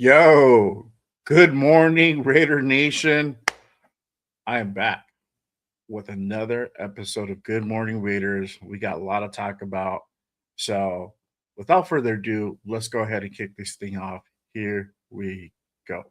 Yo, good morning, Raider Nation. I am back with another episode of Good Morning Raiders. We got a lot to talk about. So, without further ado, let's go ahead and kick this thing off. Here we go.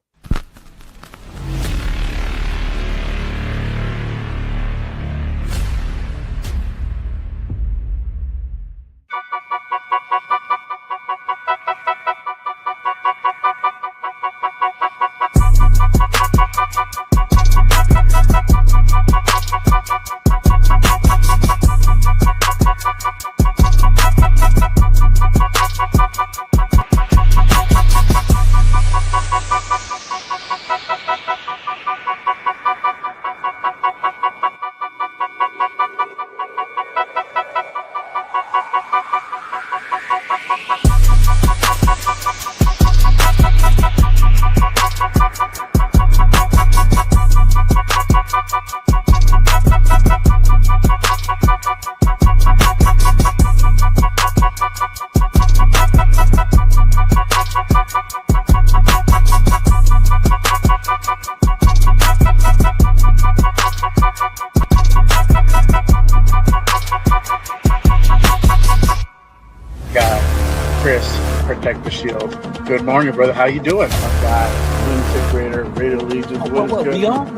Protect the shield. Good morning, brother. How you doing? My guy, Lunatic Raider, Raider Legion. What is good? We on?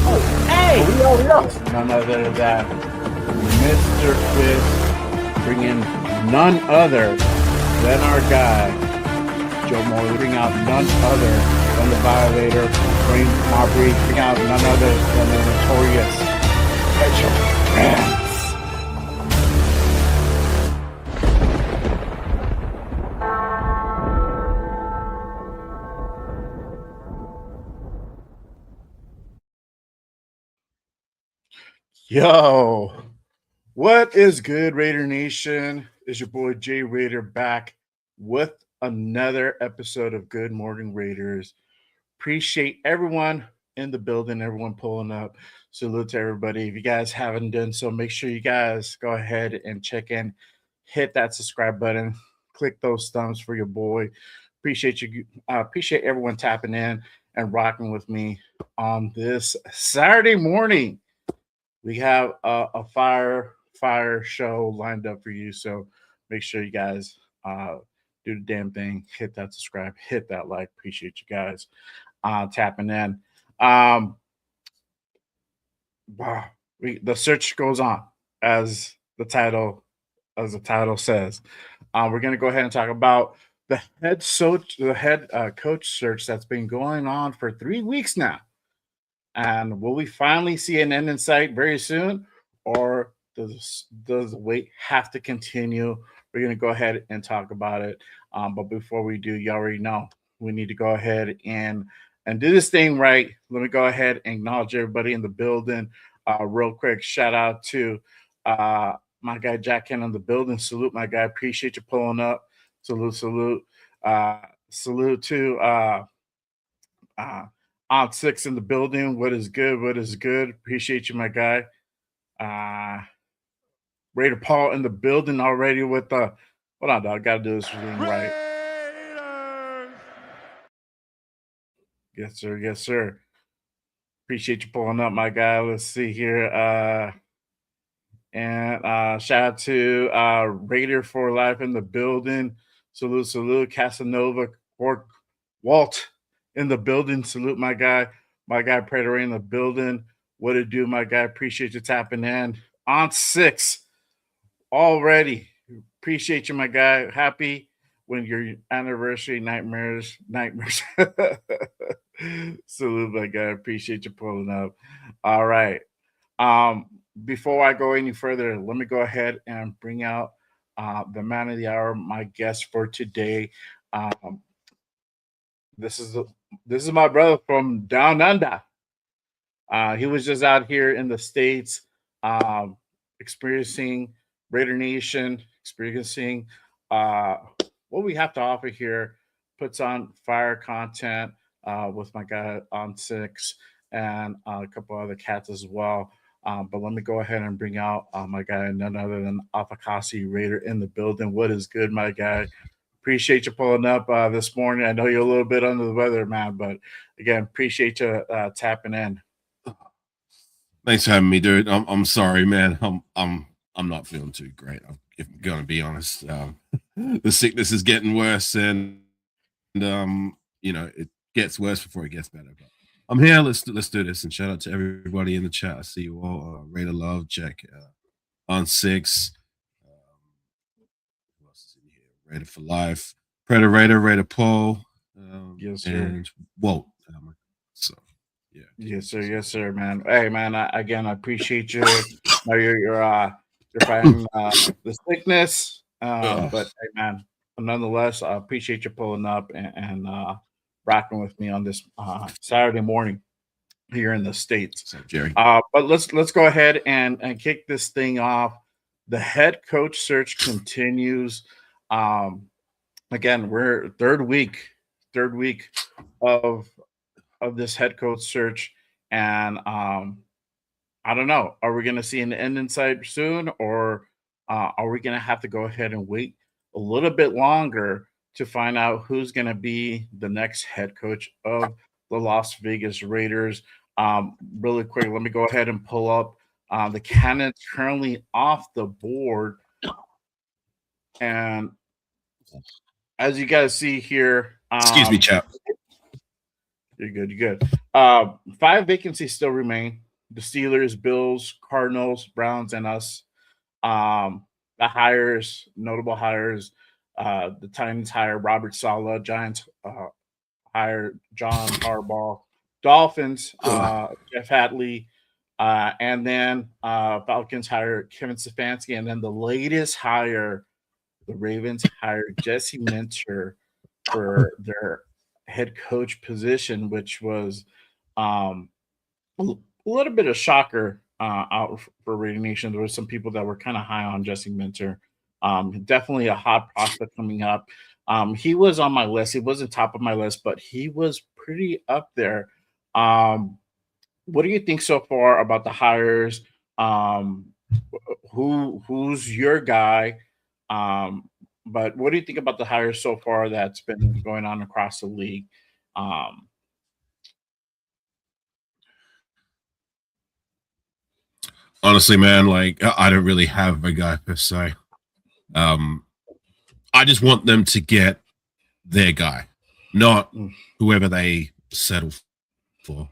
Oh, hey! We on. None other than Mr. Fist, bringing none other than our guy, Joe Moore, bring out none other than the Violator, Brain Marbury, bring out none other than the notorious Mitchell. Yo, what is good, Raider Nation? It's your boy Jay Raider back with another episode of Good Morning Raiders, Appreciate everyone in the building, everyone pulling up. Salute to everybody. If you guys haven't done so, make sure you guys go ahead and check in, hit that subscribe button, click those thumbs for your boy. Appreciate you. Appreciate everyone tapping in and rocking with me on this Saturday morning. We have a fire show lined up for you, so make sure you guys do the damn thing. Hit that subscribe, hit that like. Appreciate you guys tapping in. Wow, the search goes on as the title says. We're going to go ahead and talk about the head coach search that's been going on for 3 weeks now. And will we finally see an end in sight very soon, or does the wait have to continue? We're going to go ahead and talk about it. But before we do, you already know we need to go ahead and do this thing right. Let me go ahead and acknowledge everybody in the building. Real quick, shout out to my guy Jack Ken in the building. Salute, my guy. Appreciate you pulling up. Salute. Salute to on 6 in the building. What is good? Appreciate you, my guy. Raider Paul in the building already with the hold on, dog. Gotta do this thing right. Yes, sir. Appreciate you pulling up, my guy. Let's see here. And shout out to Raider for Life in the building. Salute. Casanova Walt in the building. Salute, my guy. My guy Predator in the building. What it do, my guy? Appreciate you tapping in. On 6 already. Appreciate you, my guy. Happy when your anniversary nightmares. Salute, my guy. Appreciate you pulling up. All right. Before I go any further, let me go ahead and bring out the man of the hour, my guest for today. This is my brother from down under. He was just out here in the States, experiencing Raider Nation, experiencing what we have to offer here. Puts on fire content with my guy on 6 and a couple other cats as well. But let me go ahead and bring out my guy, none other than Afakasi Raider in the building. What is good, my guy? Appreciate you pulling up this morning. I know you're a little bit under the weather, man, but again, appreciate you tapping in. Thanks for having me, dude. I'm sorry, man. I'm not feeling too great. If I'm gonna be honest, the sickness is getting worse, and it gets worse before it gets better. But I'm here. Let's do this. And shout out to everybody in the chat. I see you all. Raider Love, check on 6. Who else is in here? Raider for Life, Predator, Raider Paul, Yes, sir. and Walt. So yeah. Yes, sir, man. Hey, man. I appreciate you. You're fighting the sickness, but hey, man. Nonetheless, I appreciate you pulling up and rocking with me on this Saturday morning here in the States. So, Jerry. But let's go ahead and kick this thing off. The head coach search continues. Again, we're third week of this head coach search, and I don't know. Are we going to see an end in sight soon, or are we going to have to go ahead and wait a little bit longer to find out who's going to be the next head coach of the Las Vegas Raiders? Really quick, let me go ahead and pull up the candidates currently off the board. And as you guys see here, Excuse me, chap. You're good. 5 vacancies still remain. The Steelers, Bills, Cardinals, Browns, and us. The notable hires, the Titans hire Robert Saleh, Giants hire John Harbaugh, Dolphins, Jeff Hadley, and then Falcons hire Kevin Stefanski, and then the latest hire, the Ravens hired Jesse Minter for their head coach position, which was a little bit of shocker out for Raider Nation. There were some people that were kind of high on Jesse Minter. Definitely a hot prospect coming up. He was on my list. He wasn't top of my list, but he was pretty up there. What do you think so far about the hires? Um, who's your guy? Um, but what do you think about the hires so far that's been going on across the league? Um, Honestly, man, like I don't really have a guy per se. Um, I just want them to get their guy, not mm, whoever they settle for.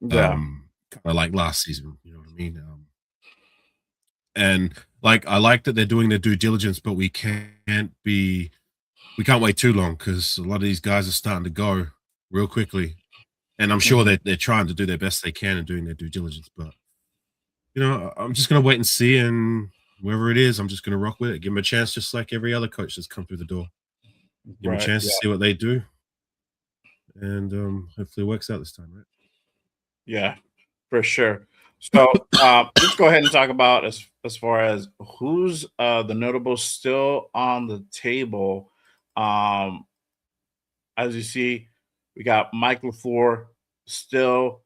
yeah, Kind of like last season, you know what I mean? And like I like that they're doing their due diligence, but we can't wait too long because a lot of these guys are starting to go real quickly. And I'm sure mhm, that they're trying to do their best they can and doing their due diligence, but I'm just gonna wait and see, and whoever it is, I'm just gonna rock with it. Give them a chance, just like every other coach that's come through the door. Give them a right, chance to yeah, see what they do, and hopefully it works out this time, right? yeah, for sure. So let's go ahead and talk about as far as who's the notables still on the table. Um, as you see, we got Mike LaFleur still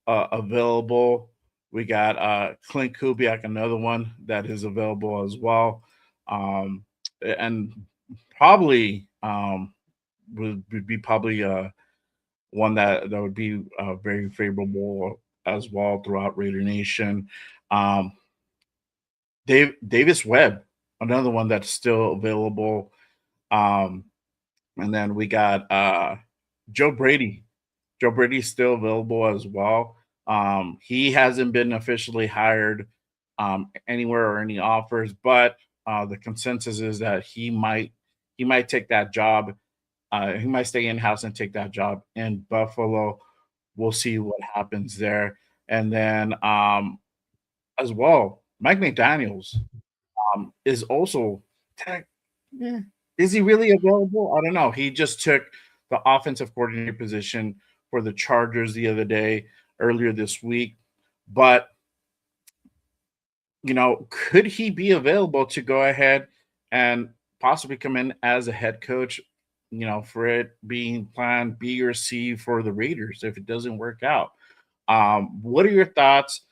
available. We got Clint Kubiak, another one that is available as well. Um, and probably would be probably one that would be very favorable as well throughout Raider Nation. Um, Davis Webb, another one that's still available. Um, and then we got Joe Brady. Joe Brady's still available as well. He hasn't been officially hired anywhere or any offers, but the consensus is that he might take that job. He might stay in house and take that job in Buffalo. We'll see what happens there. And then as well, Mike McDaniel's is also tech. Yeah. Is he really available? I don't know. He just took the offensive coordinator position for the Chargers the other day, earlier this week. But, could he be available to go ahead and possibly come in as a head coach, for it being plan B or C for the Raiders if it doesn't work out? What are your thoughts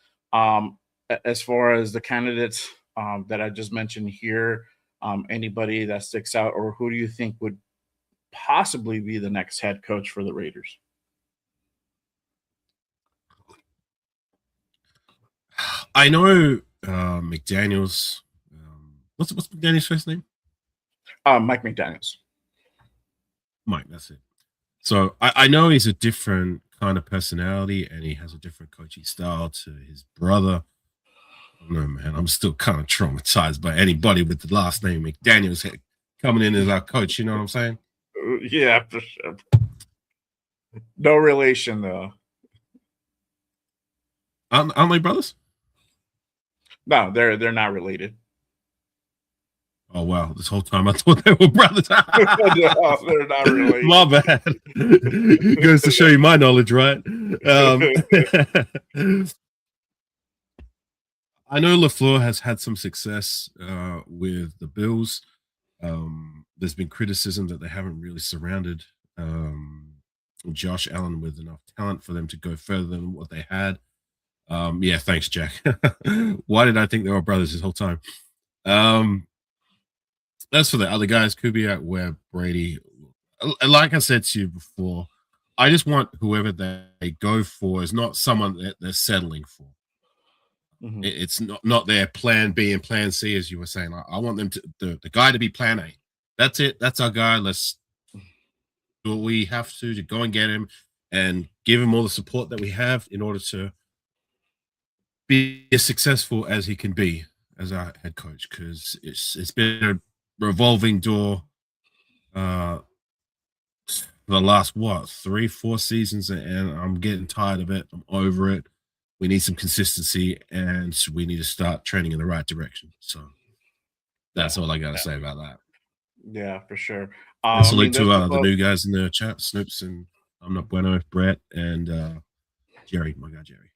as far as the candidates that I just mentioned here? Anybody that sticks out, or who do you think would possibly be the next head coach for the Raiders? I know McDaniel's. What's McDaniel's first name? Mike McDaniels. Mike. That's it. So I know he's a different kind of personality, and he has a different coaching style to his brother. No, man, I'm still kind of traumatized by anybody with the last name McDaniel's coming in as our coach. You know what I'm saying? Yeah, for sure. No relation though. Aren't they brothers? No, they're not related. Oh wow! This whole time I thought they were brothers. No, they're not related. My bad. Goes to show you my knowledge, right? I know LaFleur has had some success with the Bills. There's been criticism that they haven't really surrounded Josh Allen with enough talent for them to go further than what they had. Yeah, thanks, Jack. Why did I think they were brothers this whole time? As for the other guys, Kubiak, Webb, Brady, like I said to you before, I just want whoever they go for is not someone that they're settling for. Mhm. It's not their plan B and plan C, as you were saying. I want them to the guy to be plan A. That's it. That's our guy. Let's do what we have to go and get him and give him all the support that we have in order to be as successful as he can be as our head coach. Because it's been a revolving door the last 3-4 seasons, and I'm getting tired of it. I'm over it. We need some consistency, and we need to start trending in the right direction. So Yeah, that's all I got to yeah, say about that. yeah, for sure. And I mean, salute there's to some the folks. new guys in the chat, Snoops and I'm not bueno, Brett and Jerry, my guy Jerry.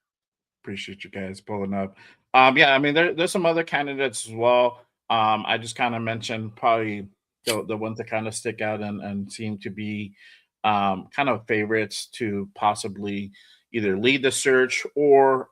Appreciate you guys pulling up. Yeah, I mean, there's some other candidates as well. I just kind of mentioned probably the ones that kind of stick out and seem to be kind of favorites to possibly either lead the search or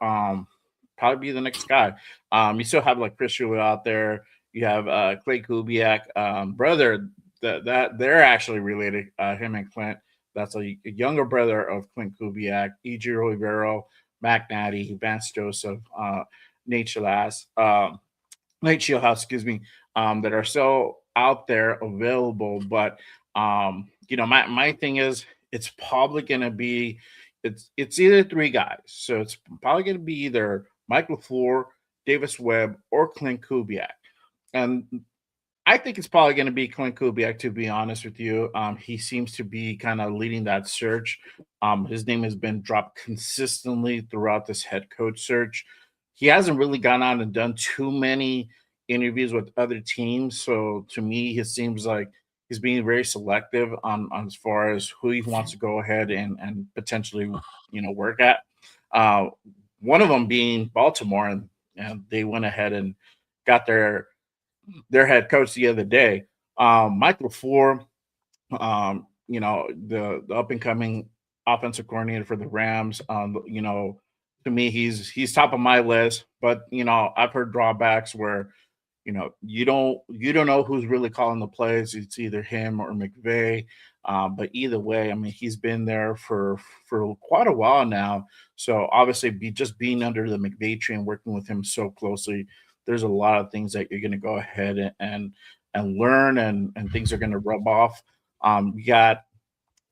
probably be the next guy. You still have like Chris Julio out there. You have Clay Kubiak, brother that they're actually related. Him and Clint. That's a younger brother of Clint Kubiak, Ejiro Rivero, Mac Natty, Vance Joseph, Nate Shalas, Nate Shieldhouse, excuse me, that are still out there available. But my thing is it's probably gonna be it's either three guys. So it's probably gonna be either Mike LaFleur, Davis Webb, or Clint Kubiak. And I think it's probably going to be Clint Kubiak, to be honest with you. He seems to be kind of leading that search. His name has been dropped consistently throughout this head coach search. He hasn't really gone out and done too many interviews with other teams. So to me, it seems like he's being very selective on as far as who he wants to go ahead and potentially, work at. Uh, One of them being Baltimore, and they went ahead and got their head coach the other day. Mike LaFleur, the up and coming offensive coordinator for the Rams. To me, he's top of my list. But I've heard drawbacks where you don't know who's really calling the plays. It's either him or McVay. But either way, I mean, he's been there for quite a while now. So obviously, just being under the McVay tree and working with him so closely, there's a lot of things that you're going to go ahead and learn, and things are going to rub off. We got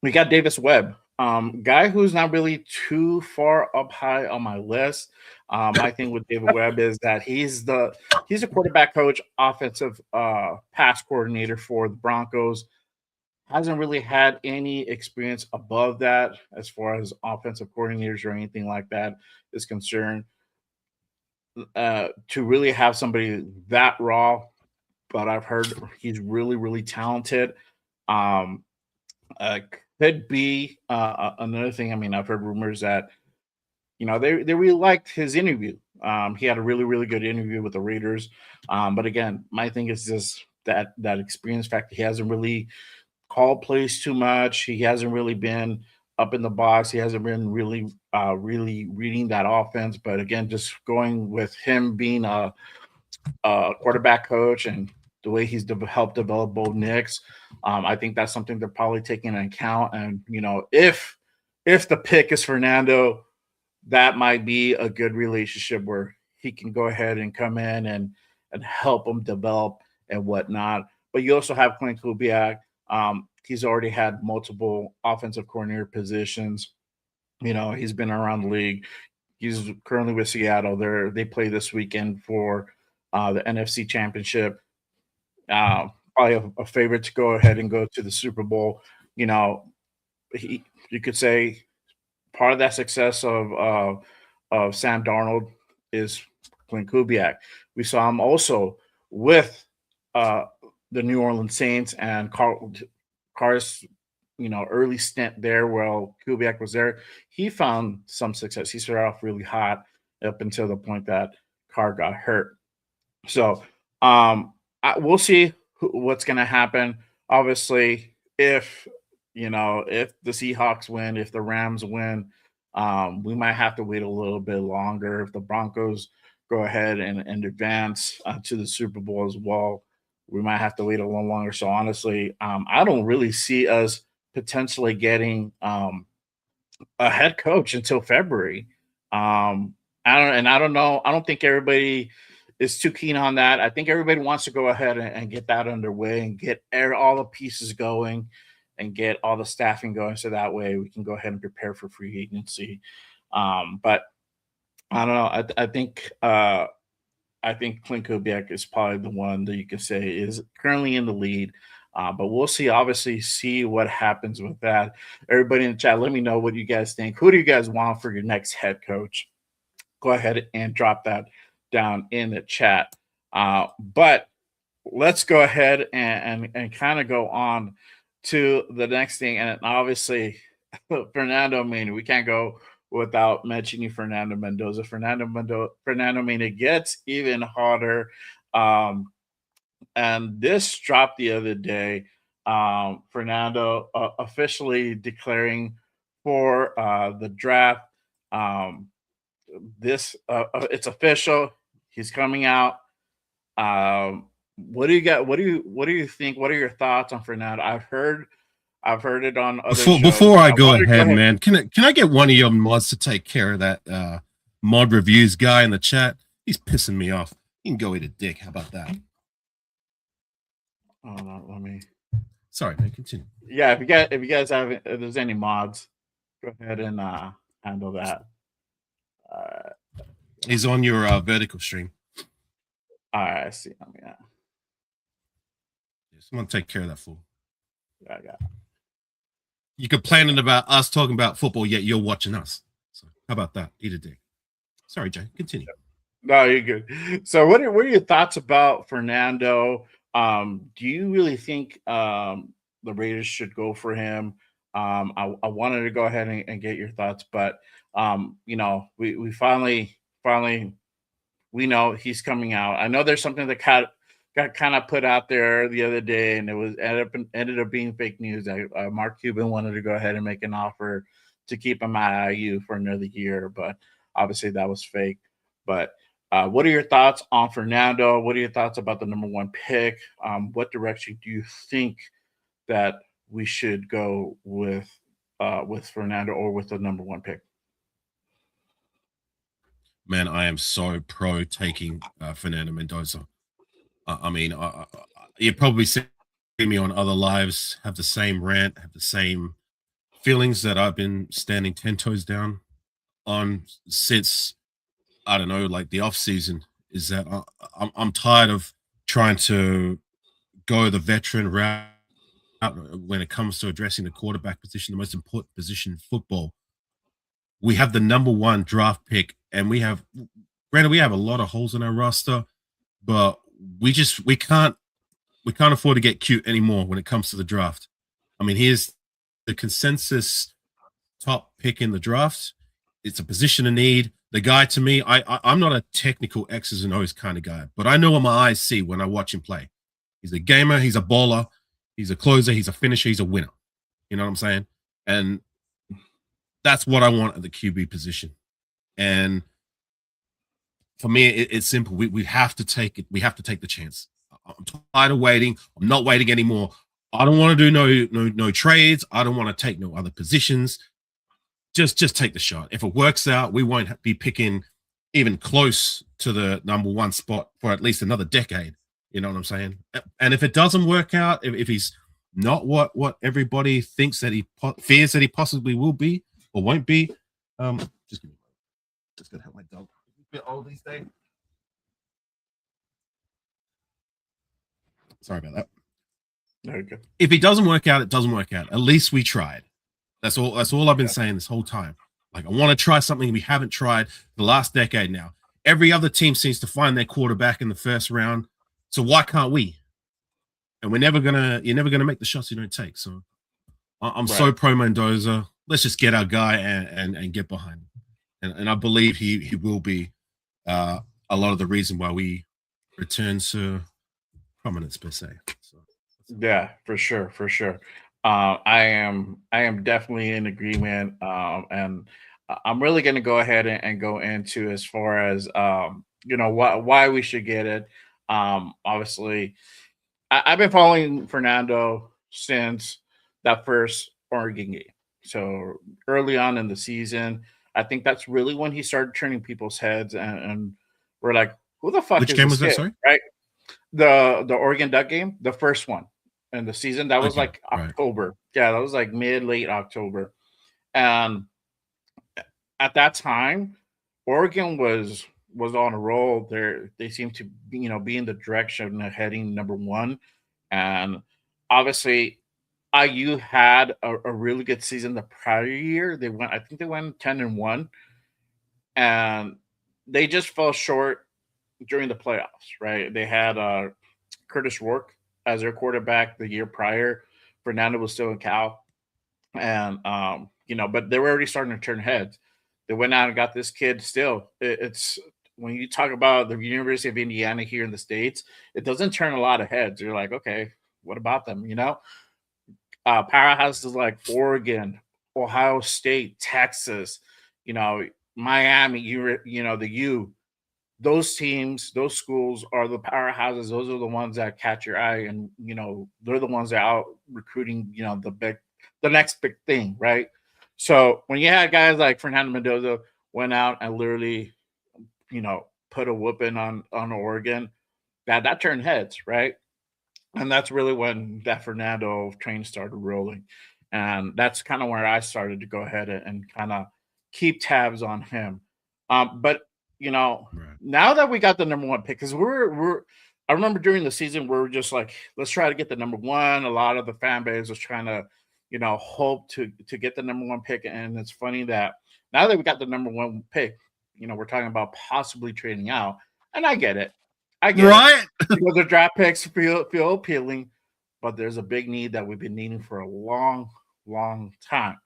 Davis Webb, guy who's not really too far up high on my list. My thing with David Webb is that he's a quarterback coach, offensive pass coordinator for the Broncos. Hasn't really had any experience above that as far as offensive coordinators or anything like that is concerned. To really have somebody that raw, but I've heard he's really, really talented. Um, uh, could be another thing. I mean, I've heard rumors that they really liked his interview. He had a really, really good interview with the Raiders. But again, my thing is just that experience factor. He hasn't really called plays too much. He hasn't really been up in the box. He hasn't been really reading that offense. But again, just going with him being a quarterback coach and the way he's helped develop Bo Nix, I think that's something they're probably taking into account. And if the pick is Fernando, that might be a good relationship where he can go ahead and come in and help him develop and whatnot. But you also have Clint Kubiak. He's already had multiple offensive coordinator positions. He's been around the league. He's currently with Seattle. They play this weekend for the NFC Championship. Probably a favorite to go ahead and go to the Super Bowl. You could say part of that success of Sam Darnold is Clint Kubiak. We saw him also with the New Orleans Saints and Carr's early stint there while Kubiak was there. He found some success. He started off really hot up until the point that Carr got hurt. So we'll see what's going to happen. Obviously, if the Seahawks win, if the Rams win, we might have to wait a little bit longer. If the Broncos go ahead and advance to the Super Bowl as well, we might have to wait a little longer. So honestly, I don't really see us potentially getting a head coach until February. I don't know. I don't think everybody is too keen on that. I think everybody wants to go ahead and get that underway and get all the pieces going and get all the staffing going, so that way we can go ahead and prepare for free agency. But I don't know. I think Clint Kubiak is probably the one that you can say is currently in the lead. But we'll see. Obviously, see what happens with that. Everybody in the chat, let me know what you guys think. Who do you guys want for your next head coach? Go ahead and drop that down in the chat. But let's go ahead and kind of go on to the next thing. And obviously, Fernando Mania. We can't go without mentioning Fernando Mendoza. Fernando Mania gets even hotter. And this dropped the other day. Fernando officially declaring for the draft. Um, this it's official. He's coming out. What do you got? What do you think? What are your thoughts on Fernando? I've heard it on other shows. Before I I go wanted to go ahead, ahead. man, can I get one of your mods to take care of that mod reviews guy in the chat? He's pissing me off. You can go eat a dick. How about that? Oh no, let me. Sorry, man. Continue. Yeah, if you guys have if there's any mods, go ahead and handle that. He's on your vertical stream. All right, I see. Yeah, Someone take care of that fool. I got. You complaining about us talking about football, yet you're watching us. So how about that? Eat a dick. Sorry, Jay. Continue. No, you're good. So, what are your thoughts about Fernando? Do you really think the Raiders should go for him? I wanted to go ahead and get your thoughts, but we finally we know he's coming out. I know there's something that got kind of put out there the other day, and it was ended up being fake news. Mark Cuban wanted to go ahead and make an offer to keep him at IU for another year, but obviously that was fake. But what are your thoughts on Fernando? What are your thoughts about the number one pick? What direction do you think that we should go with Fernando or with the number one pick? Man, I am so pro taking Fernando Mendoza. I mean, you probably see me on other lives, have the same rant, have the same feelings that I've been standing 10 toes down on since, I don't know, like the off season, is that I'm tired of trying to go the veteran route when it comes to addressing the quarterback position, the most important position in football. We have the number one draft pick, and we have a lot of holes in our roster, but we can't afford to get cute anymore when it comes to the draft. I mean, here's the consensus top pick in the draft. It's a position of need. The guy, to me, I'm not a technical X's and O's kind of guy, but I know what my eyes see when I watch him play. He's a gamer. He's a baller. He's a closer. He's a finisher. He's a winner. You know what I'm saying? And that's what I want at the QB position. And for me, it's simple. We have to take it. We have to take the chance. I'm tired of waiting. I'm not waiting anymore. I don't want to do no trades. I don't want to take no other positions. Just take the shot. If it works out, we won't be picking even close to the number one spot for at least another decade. You know what I'm saying? And if it doesn't work out, if he's not what everybody thinks that he fears that he possibly will be or won't be, just gonna help my dog. He's a bit old these days. Sorry about that. Very good. If it doesn't work out, it doesn't work out. At least we tried. That's all I've been saying this whole time. Like, I want to try something we haven't tried the last decade now. Every other team seems to find their quarterback in the first round. So why can't we? And you're never gonna make the shots you don't take. So I'm so pro Mendoza. Let's just get our guy and get behind him. And I believe he will be a lot of the reason why we return to prominence per se. So, yeah, for sure. I am definitely in agreement, and I'm really going to go ahead and go into as far as why we should get it. Obviously, I've been following Fernando since that first Oregon game. So early on in the season, I think that's really when he started turning people's heads, and we're like, "Who the fuck which is game this was that? kid?" Sorry, Right? The Oregon Duck game, the first one in the season. That was okay, like right. October. Yeah, that was like late October. And at that time, Oregon was on a roll. They seemed to be in the direction of heading number one. And obviously IU had a really good season the prior year. I think they went 10-1, and they just fell short during the playoffs, right? They had Curtis Rourke as their quarterback the year prior. Fernando was still in Cal, and but they were already starting to turn heads. They went out and got this kid. Still, it's when you talk about the University of Indiana here in the States, it doesn't turn a lot of heads. You're like, okay, what about them? powerhouses like Oregon, Ohio State, Texas, Miami, the U. Those teams, those schools are the powerhouses. Those are the ones that catch your eye, and they're the ones that are out recruiting. The next big thing, right? So when you had guys like Fernando Mendoza went out and literally, put a whooping on Oregon, that turned heads, right? And that's really when that Fernando train started rolling, and that's kind of where I started to go ahead and kind of keep tabs on him. But Right. now that we got the number one pick, because we're I remember during the season we were just like, let's try to get the number one. A lot of the fan base was trying to, hope to get the number one pick, and it's funny that now that we got the number one pick, we're talking about possibly trading out, and I get it. I get it. Right? The draft picks feel appealing, but there's a big need that we've been needing for a long, long time.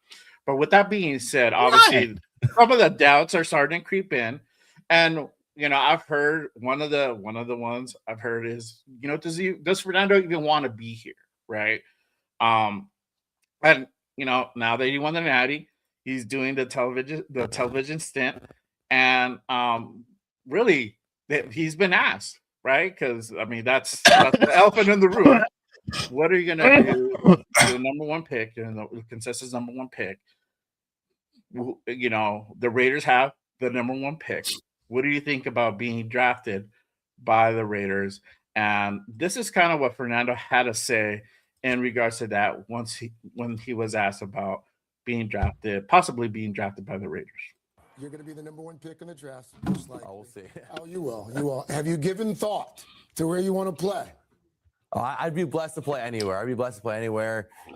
But with that being said, obviously some of the doubts are starting to creep in, and I've heard one of the ones I've heard is, does Fernando even want to be here, right? And now that he won the Natty, he's doing the television stint, and really he's been asked, right? Because I mean that's the elephant in the room. What are you gonna do? The number one pick, the consensus number one pick. The Raiders have the number one pick. What do you think about being drafted by the Raiders? And this is kind of what Fernando had to say in regards to that when he was asked about possibly being drafted by the Raiders. You're going to be the number one pick in the draft, most likely. We'll see. Oh, you will. You will. Have you given thought to where you want to play? I'd be blessed to play anywhere.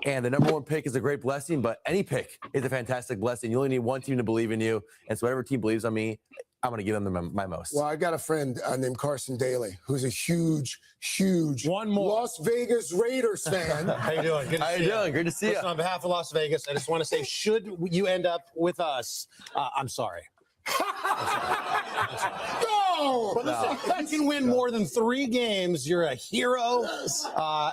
And the number one pick is a great blessing, but any pick is a fantastic blessing. You only need one team to believe in you. And so whatever team believes on me, I'm going to give them my most. Well, I got a friend named Carson Daly, who's a huge Las Vegas Raiders fan. How you doing? Good to see you. Great to see you. Listen, on behalf of Las Vegas, I just want to say, should you end up with us, I'm sorry. No! But listen, if you can win more than 3 games, you're a hero.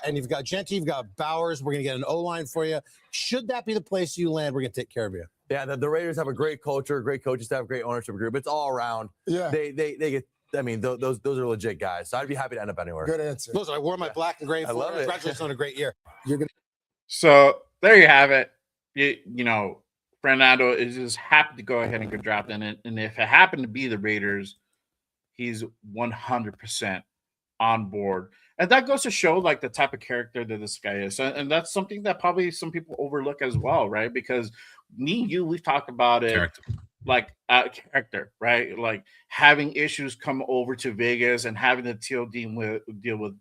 And you've got Genty, you've got Bowers. We're going to get an O-line for you. Should that be the place you land, we're going to take care of you. Yeah, the Raiders have a great culture, great coaching staff, great ownership group. It's all around. Yeah. They get. I mean, those are legit guys. So I'd be happy to end up anywhere. Good answer. Listen, I wore my black and gray. I love it. Congratulations on a great year. So there you have it. Fernando is just happy to go ahead and get drafted in it. And if it happened to be the Raiders, he's 100% on board. And that goes to show like the type of character that this guy is. And that's something that probably some people overlook as well, right? Because me and you, we've talked about it. Character. Like character, right? Like having issues come over to Vegas and having to deal with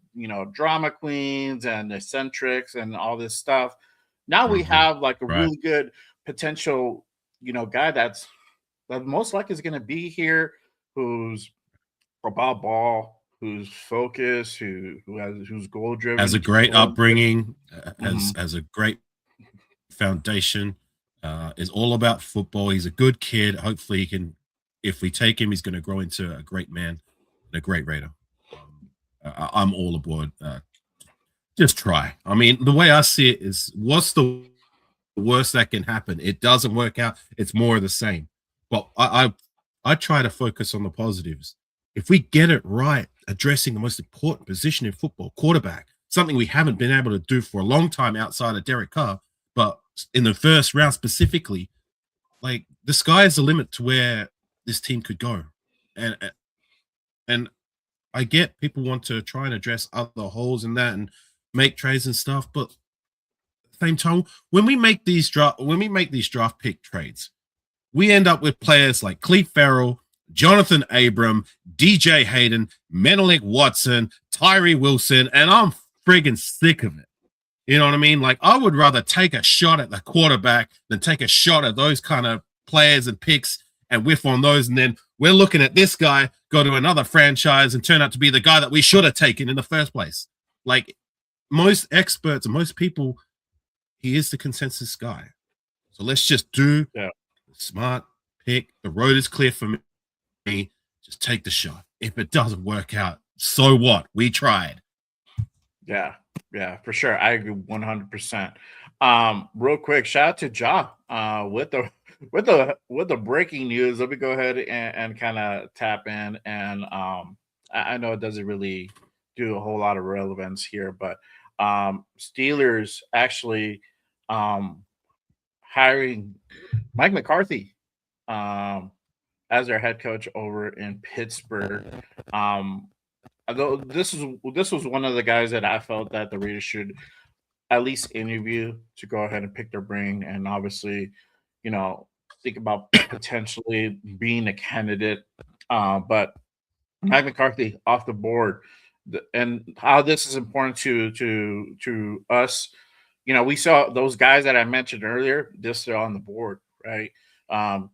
drama queens and eccentrics and all this stuff. Now we have like a really good potential, guy that most likely is going to be here, who's about ball, who's focused, who's goal driven, Has a great upbringing, has a great foundation. Is all about football. He's a good kid. Hopefully, he can. If we take him, he's going to grow into a great man and a great Raider. I'm all aboard. Just try. I mean, the way I see it is, what's the worst that can happen? It doesn't work out. It's more of the same. But I try to focus on the positives. If we get it right, addressing the most important position in football, quarterback, something we haven't been able to do for a long time outside of Derek Carr, but in the first round specifically, like the sky is the limit to where this team could go. And I get people want to try and address other holes in that and make trades and stuff, but at the same time, when we make these draft pick trades, we end up with players like Cleve Farrell, Jonathan Abram, DJ Hayden, Menelik Watson, Tyree Wilson, and I'm friggin' sick of it. You know what I mean? Like, I would rather take a shot at the quarterback than take a shot at those kind of players and picks and whiff on those. And then we're looking at this guy go to another franchise and turn out to be the guy that we should have taken in the first place. Like, most experts and most people, he is the consensus guy. So let's just do the smart pick. The road is clear for me. Just take the shot. If it doesn't work out, so what? We tried. Yeah, for sure. I agree 100%. Real quick, shout out to Ja with the breaking news. Let me go ahead and kind of tap in, and I know it doesn't really do a whole lot of relevance here, but Steelers actually um hiring Mike McCarthy um as their head coach over in Pittsburgh. Um, although this was one of the guys that I felt that the Raiders should at least interview to go ahead and pick their brain, and obviously, you know, think about potentially being a candidate. But Mike McCarthy off the board, and how this is important to us. You know, we saw those guys that I mentioned earlier. This are on the board, right? Um,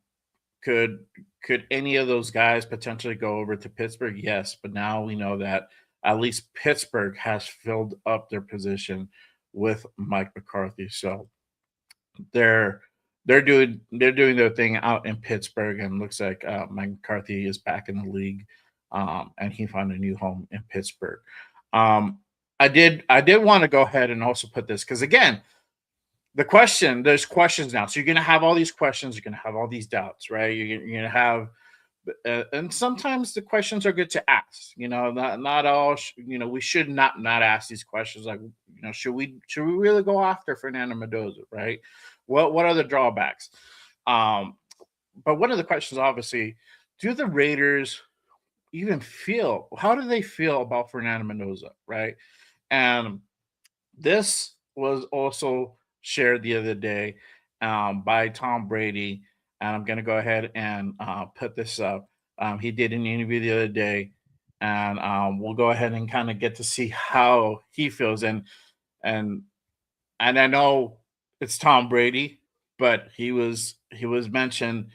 could could any of those guys potentially go over to Pittsburgh? Yes, but now we know that at least Pittsburgh has filled up their position with Mike McCarthy. So they're they're doing their thing out in Pittsburgh, and looks like Mike McCarthy is back in the league, and he found a new home in Pittsburgh. Um, I did want to go ahead and also put this because again, there's questions now. So you're gonna have all these questions, you're gonna have all these doubts, right? You're gonna have and sometimes the questions are good to ask. You know, not all. We should not ask these questions. Like, should we really go after Fernando Mendoza, right? What are the drawbacks? Um, but one of the questions, obviously, do the Raiders even feel? How do they feel about Fernando Mendoza, right? And this was also shared the other day by Tom Brady, and I'm going to go ahead and put this up. He did an interview the other day, and we'll go ahead and kind of get to see how he feels. And and I know it's Tom Brady, but he was mentioned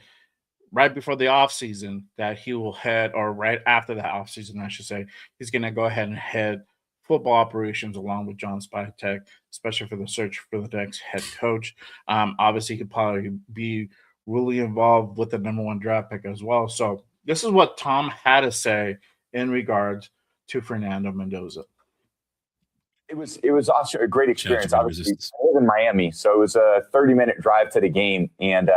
right before the offseason that he will head, or right after the offseason, I should say, he's going to go ahead and head football operations along with John Spytek, especially for the search for the next head coach. Obviously, he could probably be really involved with the number one draft pick as well. So this is what Tom had to say in regards to Fernando Mendoza. It was also a great Shout out to experience. Brady Obviously, Resistance. I live in Miami, so it was a 30-minute drive to the game, and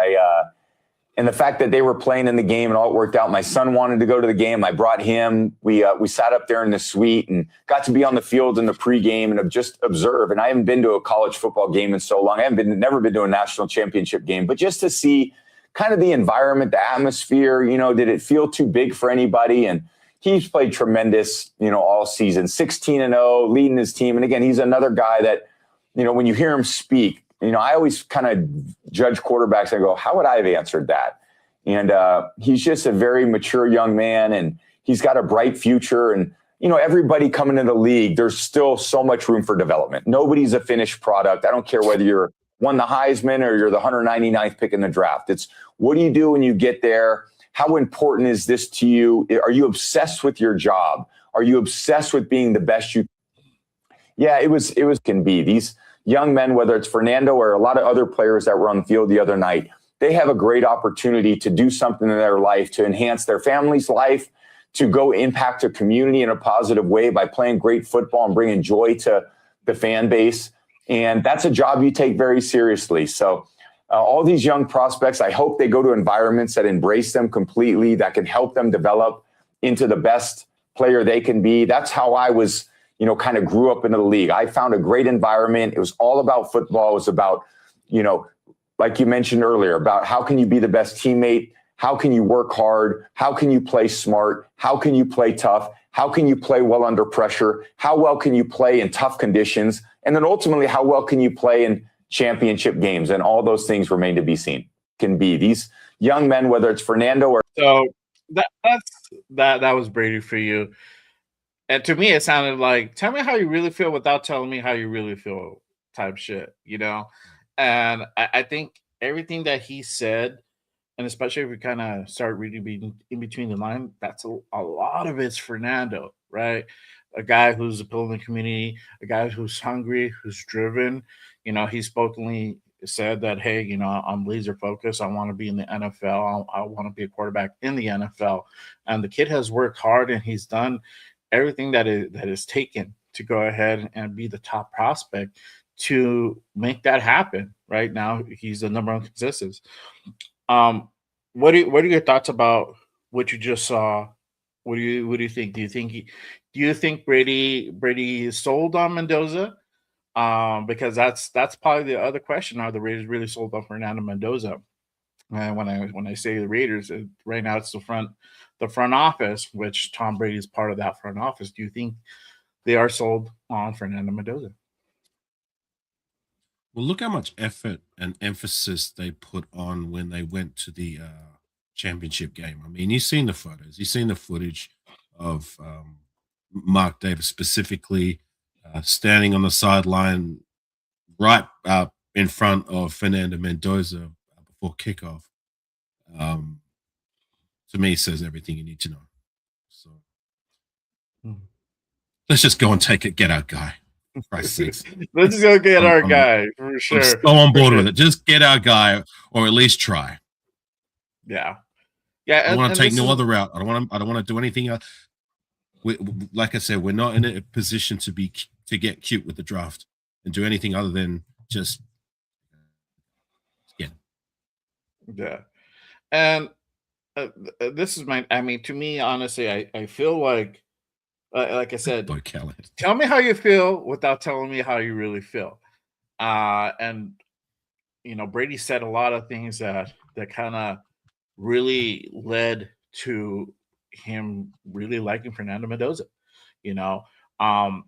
the fact that they were playing in the game and all it worked out. My son wanted to go to the game. I brought him. We sat up there in the suite and got to be on the field in the pregame and just observe. And I haven't been to a college football game in so long. Never been to a national championship game, but just to see kind of the environment, the atmosphere. Did it feel too big for anybody? And he's played tremendous, all season, 16-0, leading his team. And again, he's another guy that, when you hear him speak, I always kind of judge quarterbacks and go, how would I have answered that? And he's just a very mature young man, and he's got a bright future. And, everybody coming into the league, there's still so much room for development. Nobody's a finished product. I don't care whether you're won the Heisman or you're the 199th pick in the draft. It's what do you do when you get there? How important is this to you? Are you obsessed with your job? Are you obsessed with being the best you? Yeah, it was can be. These young men, whether it's Fernando or a lot of other players that were on the field the other night, they have a great opportunity to do something in their life, to enhance their family's life, to go impact a community in a positive way by playing great football and bringing joy to the fan base. And that's a job you take very seriously. So all these young prospects, I hope they go to environments that embrace them completely, that can help them develop into the best player they can be. That's how I was, kind of grew up into the league. I found a great environment. It was all about football. It was about, like you mentioned earlier, about how can you be the best teammate? How can you work hard? How can you play smart? How can you play tough? How can you play well under pressure? How well can you play in tough conditions? And then ultimately, how well can you play in championship games? And all those things remain to be seen. Can be these young men, whether it's Fernando or So that was Brady for you. And to me, it sounded like, tell me how you really feel without telling me how you really feel type shit, And I think everything that he said, and especially if we kind of start reading in between the line, that's a lot of it's Fernando, right? A guy who's appealing the community, a guy who's hungry, who's driven. He spokenly said that, hey, I'm laser focused. I want to be in the NFL. I want to be a quarterback in the NFL. And the kid has worked hard, and he's done everything that is taken to go ahead and be the top prospect to make that happen. Right now, he's the number one consensus. Um, what are your thoughts about what you just saw? What do you think? Do you think Brady is sold on Mendoza? Because that's probably the other question: Are the Raiders really sold on Fernando Mendoza? And when I say the Raiders, right now it's the front office, which Tom Brady is part of that front office. Do you think they are sold on Fernando Mendoza? Well, look how much effort and emphasis they put on when they went to the championship game. I mean, you've seen the photos, you've seen the footage of Mark Davis specifically standing on the sideline right in front of Fernando Mendoza before kickoff. Um, to me, says everything you need to know. So let's just go and get our guy. For Christ's sakes. Let's just go get our I'm- guy for I'm sure. so on for board sure. with it. Just get our guy, or at least try. Yeah, I don't want and to take this no is- other route. I don't want to do anything else. Like I said, we're not in a position to get cute with the draft and do anything other than just Yeah, and this is my. I mean, to me, honestly, I feel like I said, Bo Callahan. tell me how you feel without telling me how you really feel. And Brady said a lot of things that kind of really led to him really liking Fernando Mendoza. You know, um,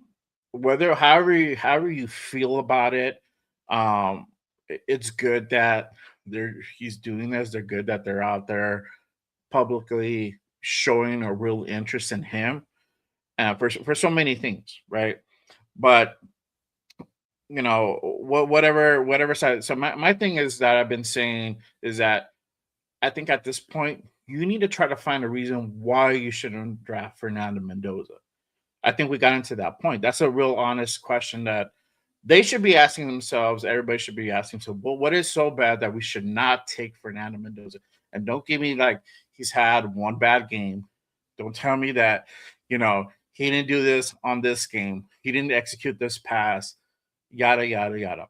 whether however you feel about it, it's good that he's doing this. They're good that they're out there publicly showing a real interest in him for so many things, right? But whatever side. So my thing is that I've been saying is that I think at this point you need to try to find a reason why you shouldn't draft Fernando Mendoza. I think we got into that point. That's a real honest question that they should be asking themselves. Everybody should be asking. So, well, what is so bad that we should not take Fernando Mendoza? And don't give me like he's had one bad game. Don't tell me that he didn't do this on this game. He didn't execute this pass. Yada yada yada.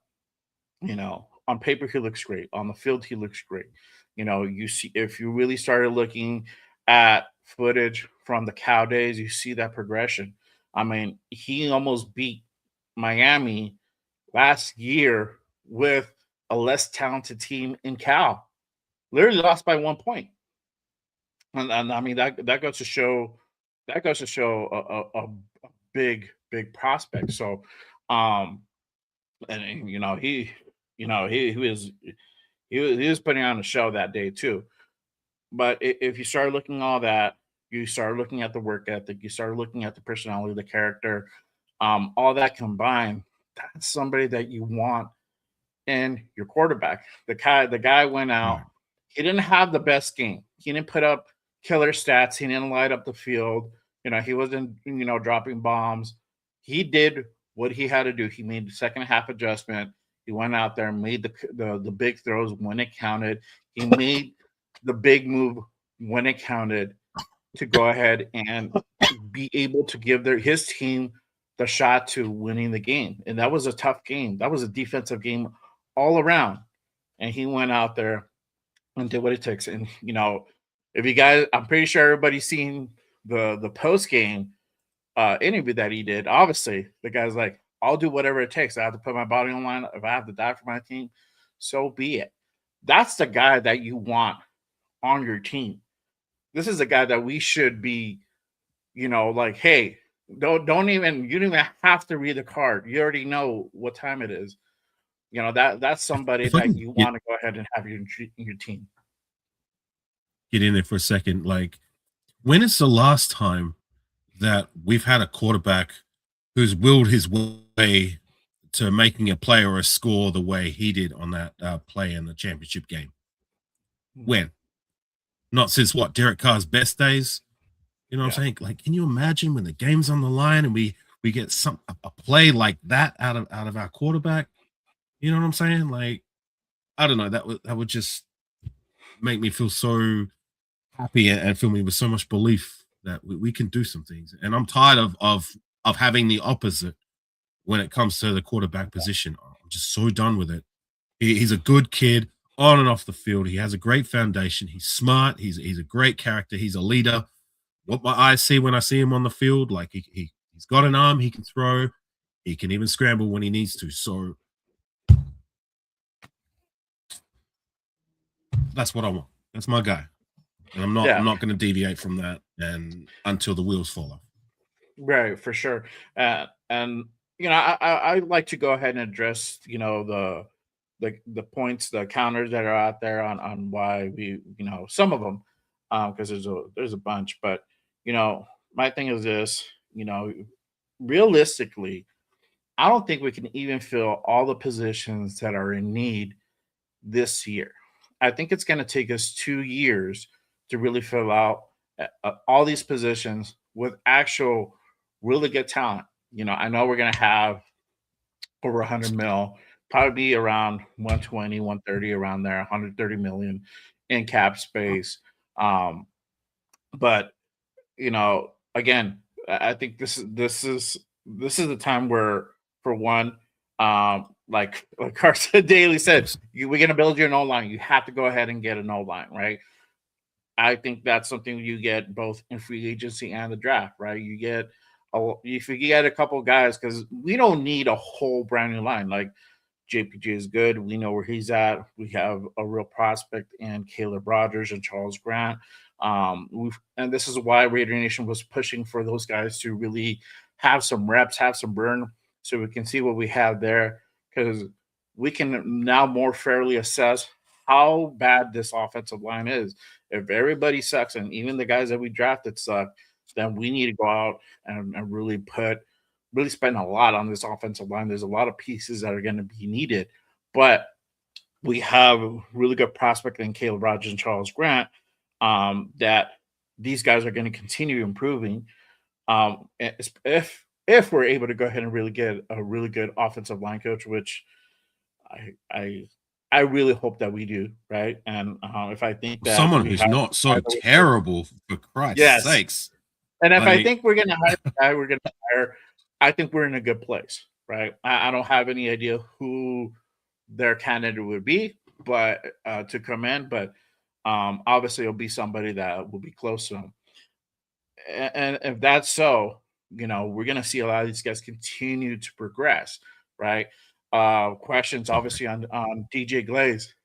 On paper he looks great. On the field he looks great. You see if you really started looking at footage from the Cow days, you see that progression. I mean, he almost beat Miami last year with a less talented team in Cal. Literally lost by 1 point. And I mean that goes to show a big prospect. So and he was putting on a show that day too. But if you start looking all that, you start looking at the work ethic, you start looking at the personality, the character, all that combined, that's somebody that you want in your quarterback. The guy went out. Right. He didn't have the best game. He didn't put up killer stats. He didn't light up the field. He wasn't dropping bombs. He did what he had to do. He made the second half adjustment. He went out there and made the big throws when it counted. He made the big move when it counted to go ahead and be able to give his team the shot to winning the game. And that was a tough game. That was a defensive game all around. And he went out there and did what it takes. And if you guys, I'm pretty sure everybody's seen the post game interview that he did. Obviously, the guy's like, I'll do whatever it takes. I have to put my body on line. If I have to die for my team, so be it. That's the guy that you want on your team. This is a guy that we should be, like, hey, you don't even have to read the card. You already know what time it is. That's somebody If I that can you want to go ahead and have in your team. get in there for a second. Like, when is the last time that we've had a quarterback who's willed his way to making a play or a score the way he did on that play in the championship game? When? Not since what? Derek Carr's best days? You know what I'm saying? Like, can you imagine when the game's on the line and we get a play like that out of our quarterback? You know what I'm saying? Like, I don't know. That would just make me feel so happy and fill me with so much belief that we can do some things. And I'm tired of having the opposite when it comes to the quarterback position. I'm just so done with it. He's a good kid on and off the field. He has a great foundation. He's smart. He's a great character. He's a leader. What my eyes see when I see him on the field, like he's got an arm, he can throw, he can even scramble when he needs to. So that's what I want. That's my guy. And I'm not going to deviate from that and until the wheels fall off. Right, for sure. And I'd like to go ahead and address the points, the counters that are out there on why we some of them, because there's a bunch. But my thing is this, realistically, I don't think we can even fill all the positions that are in need this year. I think it's going to take us 2 years to really fill out all these positions with actual really good talent. I know we're going to have over 100 mil, probably be around 120, 130, around there, 130 million in cap space. But again, I think this is the time where, for one, like Carson Daly said, we're going to build your no line. You have to go ahead and get a no line, right? I think that's something you get both in free agency and the draft, right? You get if you get a couple of guys, because we don't need a whole brand new line. Like JPG is good. We know where he's at. We have a real prospect in Caleb Rogers and Charles Grant. And this is why Raider Nation was pushing for those guys to really have some reps, have some burn, so we can see what we have there, because we can now more fairly assess how bad this offensive line is. If everybody sucks, and even the guys that we drafted suck, then we need to go out and really spend a lot on this offensive line. There's a lot of pieces that are going to be needed, but we have a really good prospect in Caleb Rogers and Charles Grant, that these guys are going to continue improving. If we're able to go ahead and really get a really good offensive line coach, which I really hope that we do, right? And if I think that someone who's not so terrible, for Christ's sakes. And if I think we're going to hire the guy we're going to hire, I think we're in a good place, right? I don't have any idea who their candidate would be, but to come in, but obviously it'll be somebody that will be close to him. And if that's so, we're going to see a lot of these guys continue to progress, right? Questions obviously on DJ Glaze.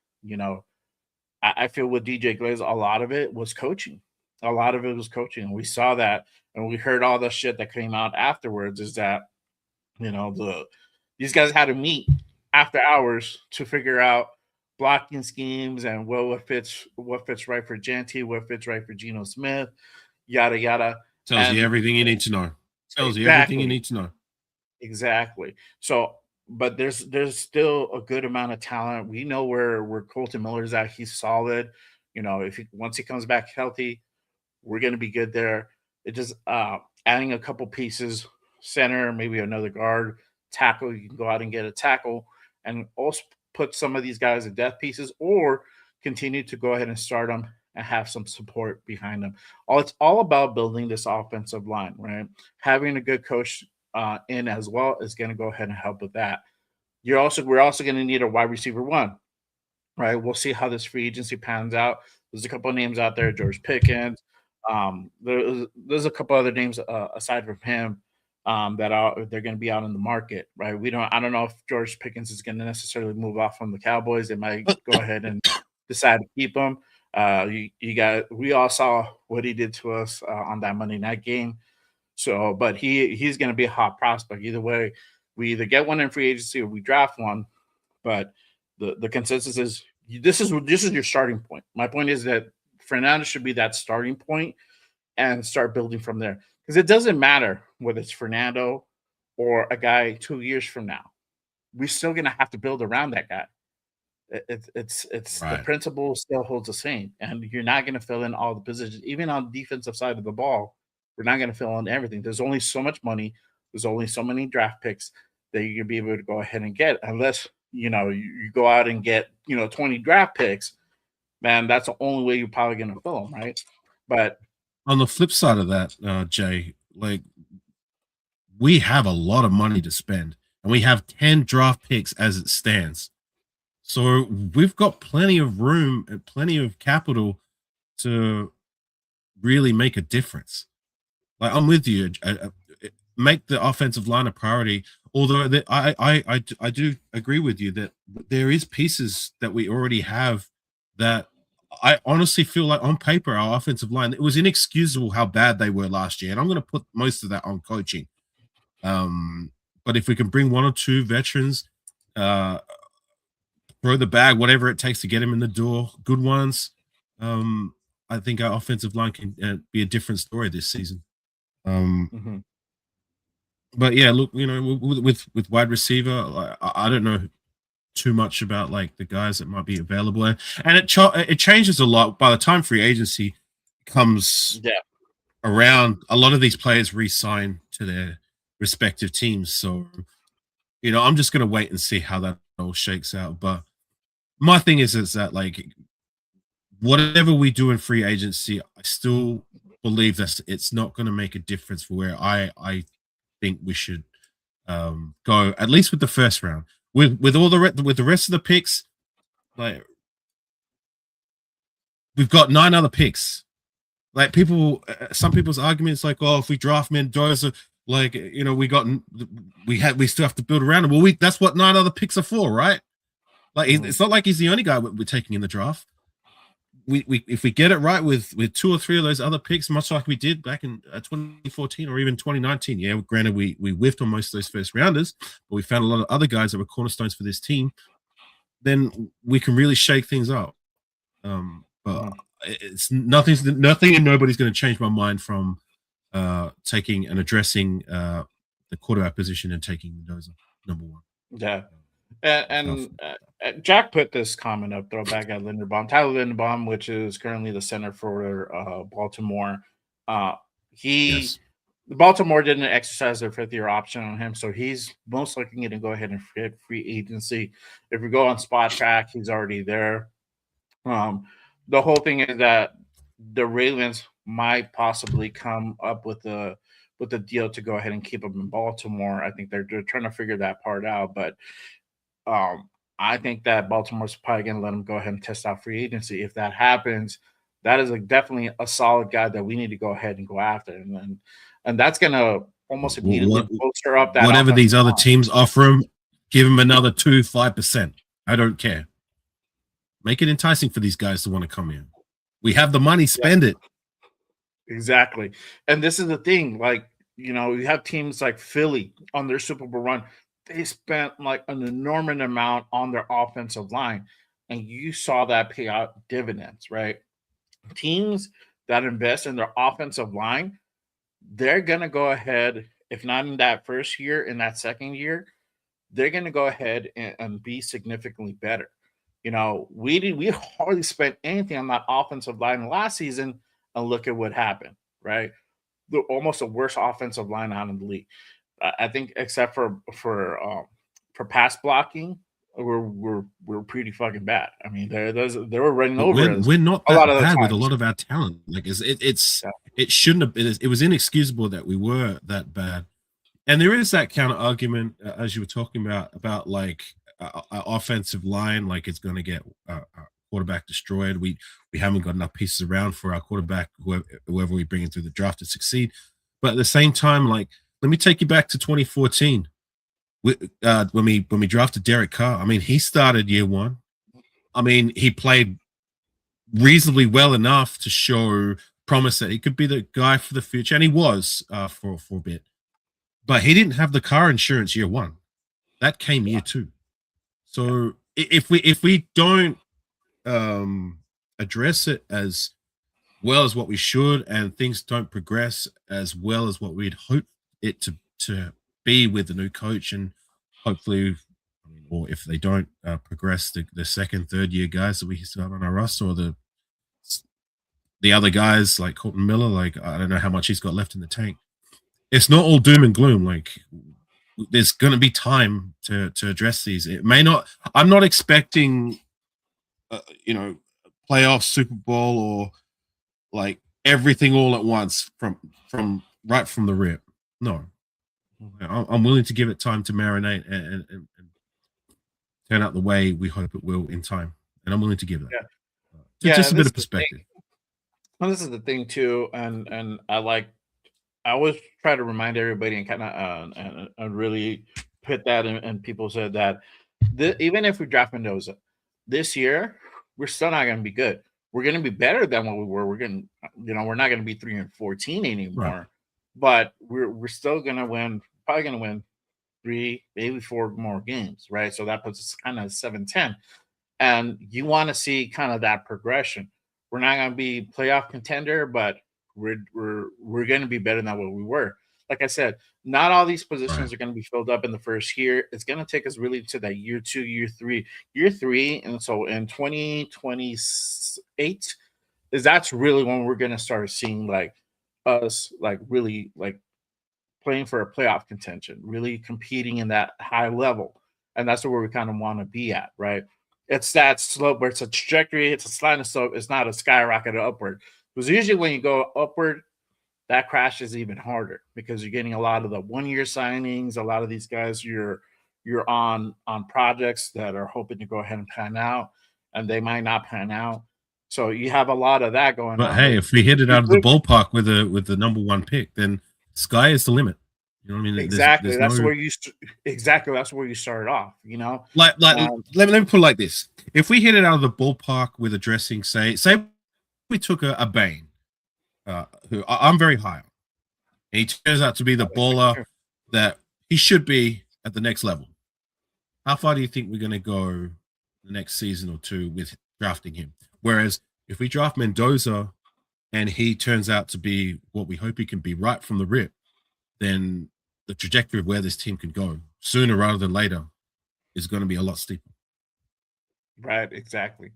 I feel with DJ Glaze, a lot of it was coaching. A lot of it was coaching. And we saw that, and we heard all the shit that came out afterwards, is that, these guys had to meet after hours to figure out blocking schemes and what fits right for Genty, what fits right for Geno Smith, yada, yada. Tells you everything you need to know. Tells you everything you need to know. Exactly. So, but there's still a good amount of talent. We know where Colton Miller's at. He's solid. Once he comes back healthy, we're going to be good there. It just adding a couple pieces, center, maybe another guard, tackle. You can go out and get a tackle, and also put some of these guys in depth pieces, or continue to go ahead and start them and have some support behind them. It's all about building this offensive line, right? Having a good coach in as well is going to go ahead and help with that. We're also going to need a wide receiver one, right? We'll see how this free agency pans out. There's a couple of names out there, George Pickens. There's a couple other names aside from him that they're going to be out in the market, right? I don't know if George Pickens is going to necessarily move off from the Cowboys. They might go ahead and decide to keep him. We all saw what he did to us on that Monday night game. So, but he's going to be a hot prospect. Either way, we either get one in free agency or we draft one. But the consensus is this is your starting point. My point is that Fernando should be that starting point and start building from there. Because it doesn't matter whether it's Fernando or a guy 2 years from now. We're still going to have to build around that guy. It's right. The principle still holds the same, and you're not going to fill in all the positions. Even on the defensive side of the ball, we're not going to fill in everything. There's only so much money. There's only so many draft picks that you're going to be able to go ahead and get, unless you go out and get 20 draft picks. Man, that's the only way you're probably going to fill them, right? But on the flip side of that, Jay, like, we have a lot of money to spend. and we have 10 draft picks as it stands. So we've got plenty of room and plenty of capital to really make a difference. Like, I'm with you. Make the offensive line a priority. Although I do agree with you that there is pieces that we already have that I honestly feel like on paper our offensive line, it was inexcusable how bad they were last year, and I'm going to put most of that on coaching. But if we can bring one or two veterans, throw the bag, whatever it takes to get them in the door, good ones, I think our offensive line can be a different story this season. But yeah, look, with wide receiver, like, I don't know too much about like the guys that might be available, and it changes a lot by the time free agency comes around. A lot of these players re-sign to their respective teams, so I'm just gonna wait and see how that all shakes out. But my thing is that like whatever we do in free agency, I still believe that it's not going to make a difference for where I think we should go, at least with the first round. With all with the rest of the picks, like we've got 9 other picks. Like some people's arguments, like, oh, if we draft Mendoza, like we still have to build around him. Well, that's what 9 other picks are for, right? Like it's not like he's the only guy we're taking in the draft. We if we get it right with 2 or 3 of those other picks, much like we did back in 2014 or even 2019. Yeah, granted we whiffed on most of those first rounders, but we found a lot of other guys that were cornerstones for this team. Then we can really shake things up. But it's nothing and nobody's going to change my mind from taking and addressing the quarterback position and taking Mendoza number 1. Yeah. And Jack put this comment up, throwback at Linderbaum. Tyler Linderbaum, which is currently the center for Baltimore. Baltimore didn't exercise their 5th-year option on him, so he's most likely going to go ahead and hit free agency. If we go on spot track, he's already there. The whole thing is that the Ravens might possibly come up with a deal to go ahead and keep him in Baltimore. I think they're trying to figure that part out, but I think that Baltimore's probably going to let him go ahead and test out free agency. If that happens, that is definitely a solid guy that we need to go ahead and go after, and that's going to almost immediately bolster up that. Whatever these other teams offer him, give him another 5%. I don't care. Make it enticing for these guys to want to come in. We have the money, spend it. Exactly, and this is the thing. Like you have teams like Philly on their Super Bowl run. They spent like an enormous amount on their offensive line, and you saw that pay out dividends, right? Teams that invest in their offensive line, they're going to go ahead, if not in that first year, in that second year, they're going to go ahead and be significantly better. We hardly spent anything on that offensive line last season, and look at what happened, right? Almost the worst offensive line out in the league. I think, except for pass blocking, we're pretty fucking bad. I mean, they were running over. We're not that bad with a lot of our talent. Like it shouldn't have been. It was inexcusable that we were that bad. And there is that counter argument, as you were talking about like our offensive line, like it's going to get our quarterback destroyed. We haven't got enough pieces around for our quarterback, whoever we bring in through the draft, to succeed. But at the same time, like, let me take you back to 2014 when we drafted Derek Carr. I mean, he started year 1. I mean, he played reasonably well enough to show promise that he could be the guy for the future, and he was for a bit. But he didn't have the car insurance year 1. That came year 2. So if we don't address it as well as what we should, and things don't progress as well as what we'd hope it to be with the new coach, and hopefully, or if they don't progress, the second, third year guys that we still have on our roster, or the other guys like Colton Miller, like I don't know how much he's got left in the tank. It's not all doom and gloom. Like there's going to be time to address these. It may not. I'm not expecting, playoff Super Bowl or like everything all at once from right from the rip. No, I'm willing to give it time to marinate and turn out the way we hope it will in time, and I'm willing to give that. Yeah. Just a This bit of is the thing. perspective. Well, this is the thing too, and I always try to remind everybody and kind of and really put that in, and people said that even if we draft Mendoza this year, we're still not going to be good. We're going to be better than what we were. We're going to, we're not going to be 3-14 anymore, but we're still going to win. Probably going to win 3, maybe 4 more games, right? So that puts us kind of 7-10, and you want to see kind of that progression. We're not going to be playoff contender, but we're going to be better than what we were. Like I said, not all these positions are going to be filled up in the first year. It's going to take us really to that year 2, year 3, and so in 2028 is that's really when we're going to start seeing like us like really like playing for a playoff contention, really competing in that high level. And that's where we kind of want to be at, right? It's that slope where it's a trajectory, it's a sliding slope, it's not a skyrocket upward. Because usually when you go upward, that crash is even harder because you're getting a lot of the 1-year signings, a lot of these guys you're on projects that are hoping to go ahead and pan out, and they might not pan out. So you have a lot of that going But on. hey, if we hit it out of the ballpark with the number 1 pick, then sky is the limit. You know what I mean? Exactly. There's That's no, where exactly. That's where you started off. like let me put it like this: if we hit it out of the ballpark with addressing, say we took a Bane, who I'm very high on, and he turns out to be the baller that he should be at the next level. How far do you think we're going to go the next season or 2 with drafting him? Whereas if we draft Mendoza and he turns out to be what we hope he can be right from the rip, then the trajectory of where this team can go sooner rather than later is going to be a lot steeper. Right, exactly.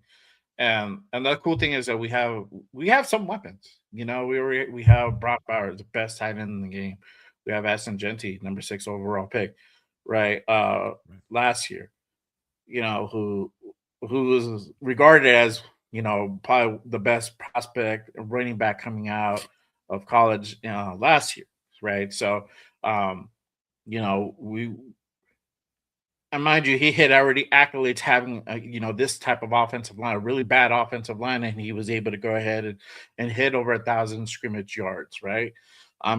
And the cool thing is that we have some weapons. We have Brock Bowers, the best tight end in the game. We have Aston Genty, number 6 overall pick, right? Last year, who was regarded as probably the best prospect running back coming out of college last year, right? So we and mind you, he had already accolades having this type of offensive line, a really bad offensive line, and he was able to go ahead and hit over 1,000 scrimmage yards, right?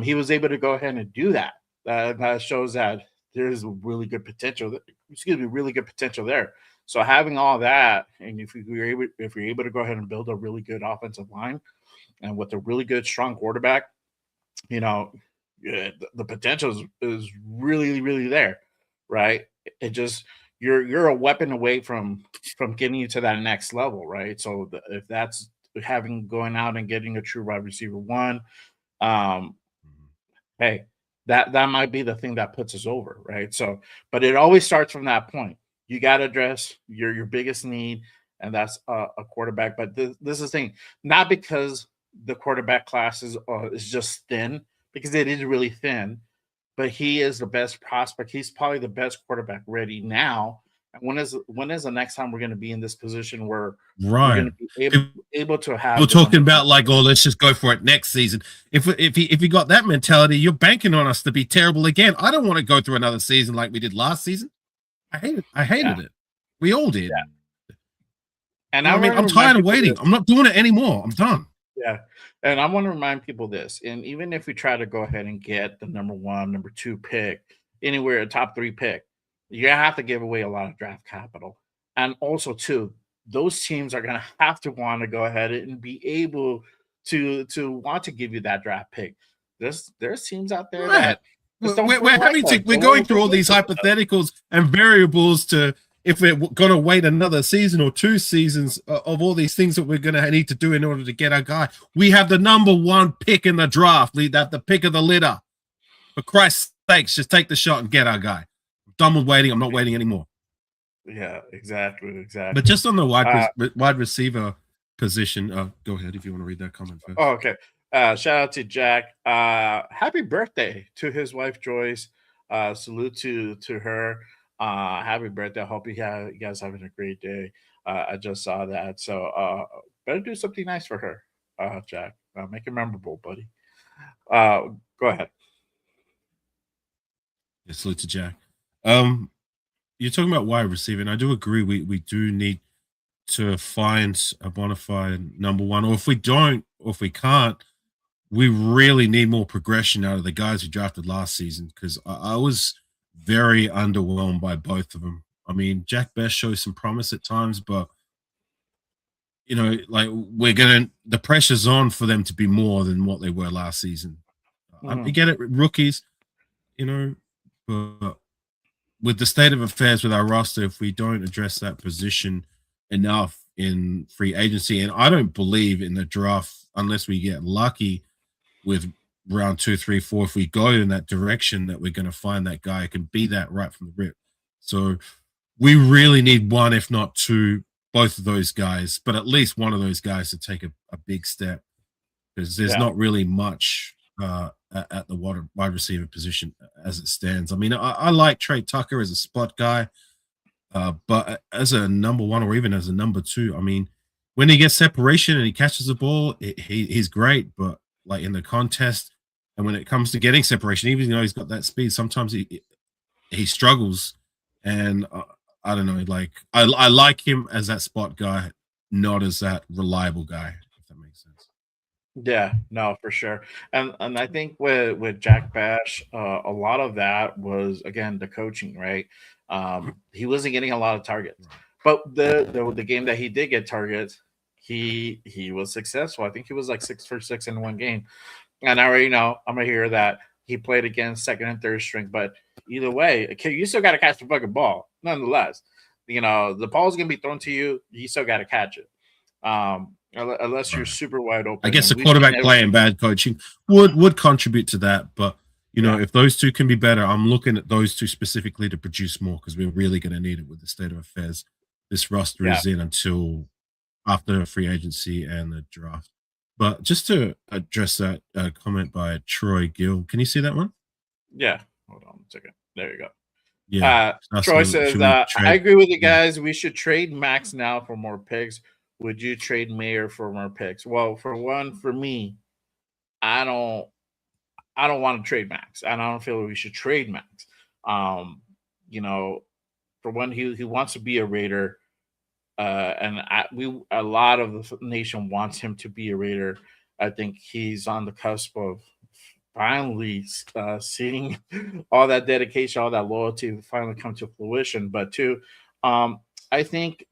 He was able to go ahead and do that. That shows that there's really good potential. Really good potential there. So having all that, and if you're able to go ahead and build a really good offensive line, and with a really good strong quarterback, the potential is really really there, right? It just you're a weapon away from getting you to that next level, right? So if that's having going out and getting a true wide receiver 1, um, hey, that might be the thing that puts us over, right? So, but it always starts from that point. You got to address your biggest need, and that's a quarterback. But this is the thing, not because the quarterback class is just thin, because it is really thin, but he is the best prospect. He's probably the best quarterback ready now. And when is the next time we're going to be in this position where we're going to be able to have? We're talking about like, oh, let's just go for it next season. If you got that mentality, you're banking on us to be terrible again. I don't want to go through another season like we did last season. I hated it. We all did. Yeah. And I mean, I'm tired of waiting. I'm not doing it anymore. I'm done. Yeah. And I want to remind people this. And even if we try to go ahead and get the number 1, number 2 pick, anywhere a top 3 pick, you're gonna have to give away a lot of draft capital. And also, too, those teams are gonna have to want to go ahead and be able to want to give you that draft pick. There's teams out there that we're going through all these hypotheticals and variables to if we're going to wait another season or 2 seasons of all these things that we're going to need to do in order to get our guy. We have the number 1 pick in the draft. We have the pick of the litter. For Christ's sakes, just take the shot and get our guy. I'm done with waiting. I'm not waiting anymore. Yeah, exactly. But just on the wide receiver position, go ahead if you want to read that comment first. Oh, okay. Shout out to Jack. Happy birthday to his wife Joyce. Salute to her. Happy birthday. I hope you guys having a great day. I just saw that. So better do something nice for her, Jack. Make it memorable, buddy. Go ahead. Yeah, salute to Jack. You're talking about wide receiver, and I do agree. We do need to find a bona fide number one, or if we don't, or if we can't, we really need more progression out of the guys who drafted last season, because I was very underwhelmed by both of them. I mean, Jack Best shows some promise at times, but like the pressure's on for them to be more than what they were last season. I get it, rookies, but with the state of affairs with our roster, if we don't address that position enough in free agency, and I don't believe in the draft unless we get lucky with round 2, 3, 4, if we go in that direction, that we're going to find that guy who can be that right from the rip. So we really need one, if not two, both of those guys, but at least one of those guys to take a big step, because there's not really much at the wide receiver position as it stands. I mean, I like Trey Tucker as a spot guy, but as a number one or even as a number two, I mean, when he gets separation and he catches the ball, he's great, but like in the contest and when it comes to getting separation, even though he's got that speed, sometimes he struggles. And I don't know, like I like him as that spot guy, not as that reliable guy, if that makes sense. Yeah, no, for sure. And I think with Jack Bash, a lot of that was again the coaching, right? He wasn't getting a lot of targets, but the game that he did get targets, he was successful. I think he was like 6 for 6 in one game. And I already know I'm gonna hear that he played against second and third string, but either way, okay, you still got to catch the fucking ball, nonetheless. The ball's gonna be thrown to you. You still got to catch it. Unless you're super wide open. I guess the And we've quarterback seen play and bad coaching would contribute to that. But if those two can be better, I'm looking at those two specifically to produce more, because we're really going to need it with the state of affairs this roster is in until after free agency and the draft. But just to address that comment by Troy Gill, can you see that one? Yeah. Hold on a second. There you go. Yeah. Troy says, I agree with you guys. We should trade Max now for more picks. Would you trade Mayer for more picks? Well, for me, I don't want to trade Max. And I don't feel we should trade Max. For one, he wants to be a Raider. And a lot of the nation wants him to be a Raider. I think he's on the cusp of finally seeing all that dedication, all that loyalty finally come to fruition. But two, I think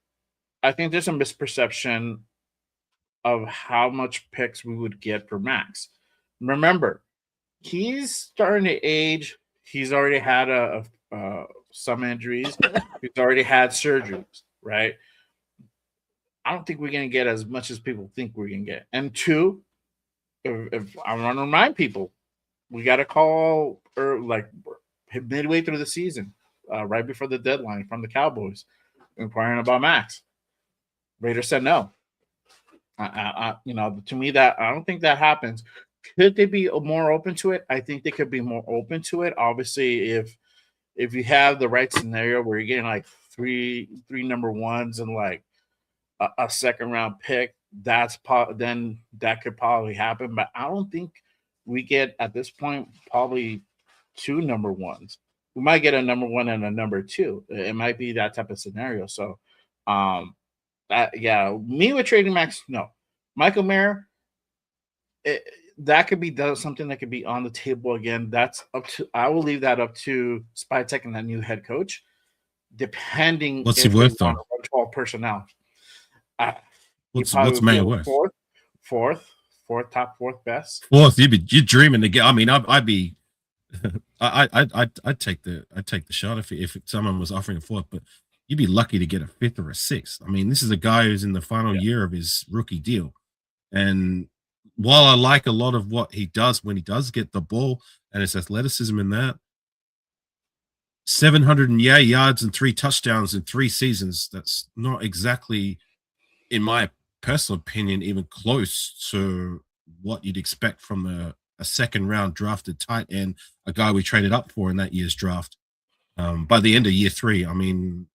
there's a misperception of how much picks we would get for Max. Remember, he's starting to age. He's already had some injuries. He's already had surgeries, right? I don't think we're going to get as much as people think we're going to get. And two, if I want to remind people, we got a call midway through the season, right before the deadline from the Cowboys, inquiring about Max. Raiders said no. To me, that I don't think that happens. Could they be more open to it? I think they could be more open to it. Obviously, if you have the right scenario where you're getting like three number ones and like a second round pick, then that could probably happen. But I don't think we get at this point probably two number ones. We might get a number one and a number two. It might be that type of scenario. So, me with trading Max, no. Michael Mayer, that could be something that could be on the table again. That's up to. I will leave that up to Spytech and that new head coach, depending. What's he worth though? 12 personnel. What's Mayer worth? Fourth best. Fourth, you're dreaming to get. I mean, I'd be. I'd take the shot if someone was offering a fourth, but you'd be lucky to get a fifth or a sixth. I mean, this is a guy who's in the final year of his rookie deal, and while I like a lot of what he does when he does get the ball and his athleticism in that, 700 yards and 3 touchdowns in 3 seasons, that's not exactly, in my personal opinion, even close to what you'd expect from a second round drafted tight end, a guy we traded up for in that year's draft. By the end of year 3, I mean,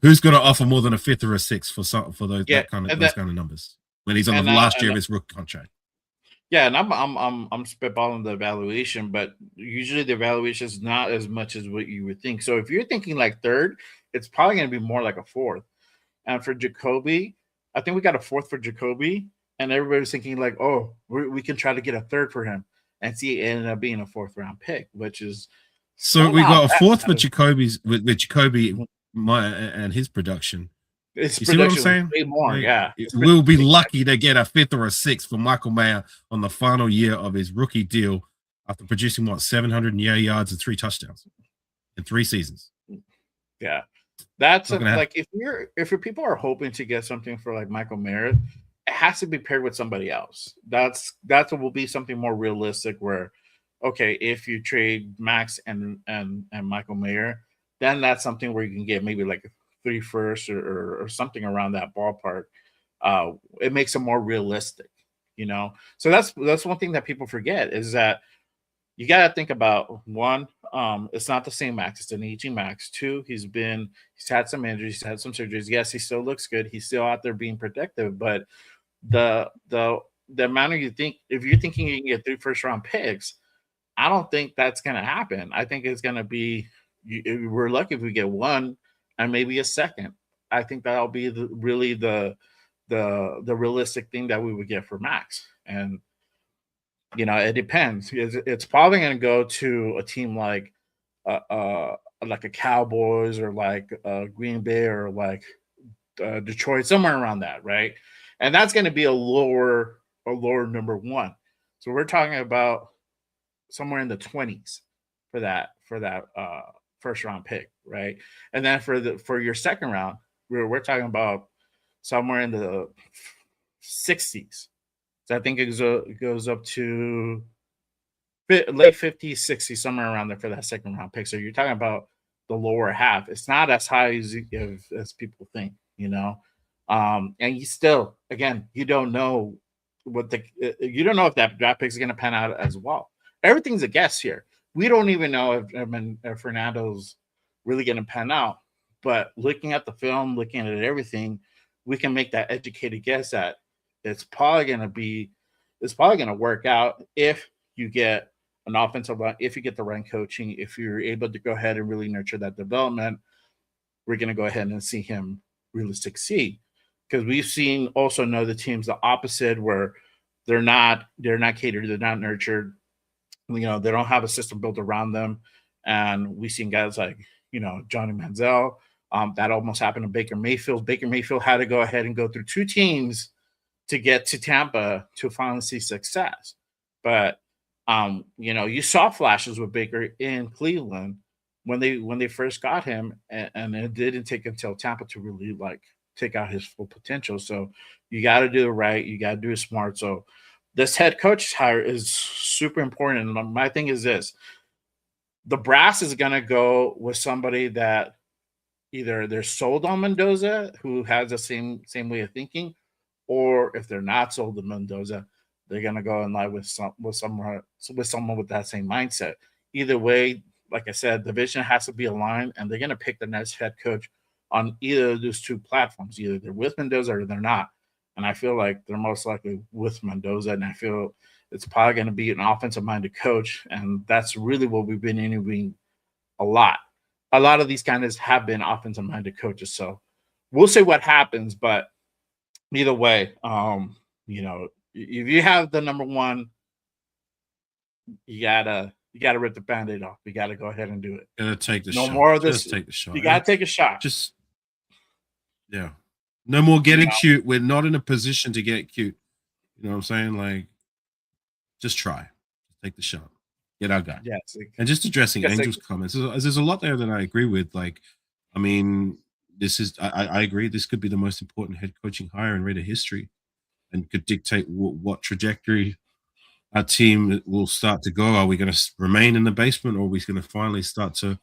who's going to offer more than a fifth or a sixth for those kind of numbers when he's on the last year of his rookie contract? Yeah, and I'm spitballing the evaluation, but usually the evaluation is not as much as what you would think. So if you're thinking like third, it's probably going to be more like a fourth. And for Jacoby, I think we got a fourth for Jacoby, and everybody's thinking like, oh, we can try to get a third for him, and see, it ended up being a fourth round pick, which is So still we not got a fourth for bad. Jacoby's with Jacoby and his production. His You see what I'm production was saying? way more, Like, yeah. we'll be lucky to get a fifth or a sixth for Michael Mayer on the final year of his rookie deal after producing 700 yards and 3 touchdowns in 3 seasons. Yeah, that's Not gonna happen. like if your people are hoping to get something for like Michael Merritt, it has to be paired with somebody else. That's what will be something more realistic. Where, okay, if you trade Max and Michael Mayer, then that's something where you can get maybe like 3 firsts or something around that ballpark. It makes it more realistic, you know. So that's one thing that people forget is that you got to think about one, it's not the same Max, it's an aging Max. Two, he's had some injuries, he's had some surgeries. Yes, he still looks good, he's still out there being productive, but the amount of you think, if you're thinking you can get 3 first round picks, I don't think that's going to happen. I think it's going to be, we're lucky if we get one and maybe a second. I think that'll be really the realistic thing that we would get for Max. And it depends. It's probably going to go to a team like a Cowboys or like Green Bay or like Detroit, somewhere around that, right? And that's going to be a lower number one. So we're talking about somewhere in the 20s for that first round pick, right? And then for your second round, we're talking about somewhere in the 60s. So I think it goes up to late 50s, 60s, somewhere around there for that second round pick. So you're talking about the lower half. It's not as high as people think, you know. And you still, again, you don't know you don't know if that draft pick is going to pan out as well. Everything's a guess here. We don't even know if Fernando's really going to pan out. But looking at the film, looking at everything, we can make that educated guess that it's probably going to work out if you get an offensive line, if you get the right coaching, if you're able to go ahead and really nurture that development. We're going to go ahead and see him really succeed, because we've seen also know the teams the opposite, where they're not catered, they're not nurtured, they don't have a system built around them. And we've seen guys like Johnny Manziel. That almost happened to Baker Mayfield. Baker Mayfield had to go ahead and go through 2 teams to get to Tampa to finally see success. But you saw flashes with Baker in Cleveland when they first got him, and it didn't take until Tampa to really like take out his full potential. So you got to do it right, you got to do it smart. So this head coach hire is super important. And my thing is this: the brass is going to go with somebody that either they're sold on Mendoza, who has the same way of thinking, or if they're not sold on Mendoza, they're gonna go in line with someone with that same mindset. Either way, like I said, the vision has to be aligned, and they're gonna pick the next head coach on either of those 2 platforms. Either they're with Mendoza or they're not. And I feel like they're most likely with Mendoza, and I feel it's probably going to be an offensive-minded coach, and that's really what we've been interviewing a lot. A lot of these guys have been offensive-minded coaches, so we'll see what happens. But either way, if you have the number one, you gotta rip the Band-Aid off. You gotta go ahead and do it. Gotta take the No shot. more of this. Just take the shot. You gotta take a shot. Yeah. No more getting cute. We're not in a position to get cute. You know what I'm saying? Like, just try. Take the shot. Get our guy. Yes. And just addressing Angel's comments, there's a lot there that I agree with. Like, I mean, I agree. This could be the most important head coaching hire in Raider history, and could dictate what trajectory our team will start to go. Are we going to remain in the basement, or are we going to finally start to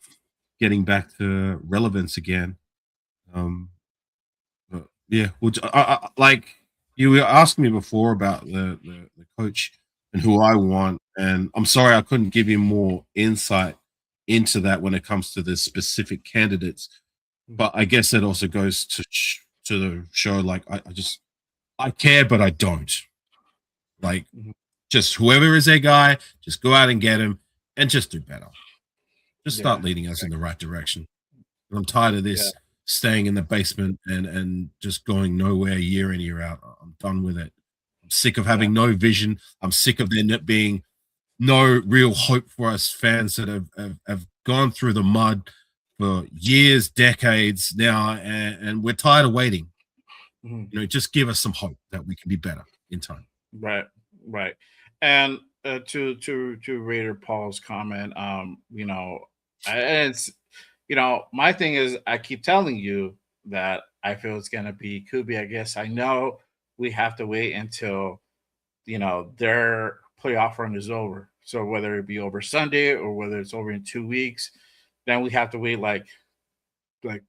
getting back to relevance again? But yeah, like you were asking me before about the coach and who I want, and I'm sorry I couldn't give you more insight into that when it comes to the specific candidates. But I guess that also goes to the show. Like I care, but I don't. Like, just whoever is their guy, just go out and get him and just do better. Just start leading us in the right direction. I'm tired of this staying in the basement and just going nowhere year in, year out. I'm done with it. I'm sick of having no vision. I'm sick of there not being no real hope for us fans that have gone through the mud for years, decades now, and we're tired of waiting. You know, just give us some hope that we can be better in time. Right, right. And to Raider Paul's comment, you know, it's my thing is I keep telling you that I feel it's gonna be Kubi. I guess I know we have to wait until their playoff run is over. So whether it be over Sunday or whether it's over in 2 weeks, then we have to wait like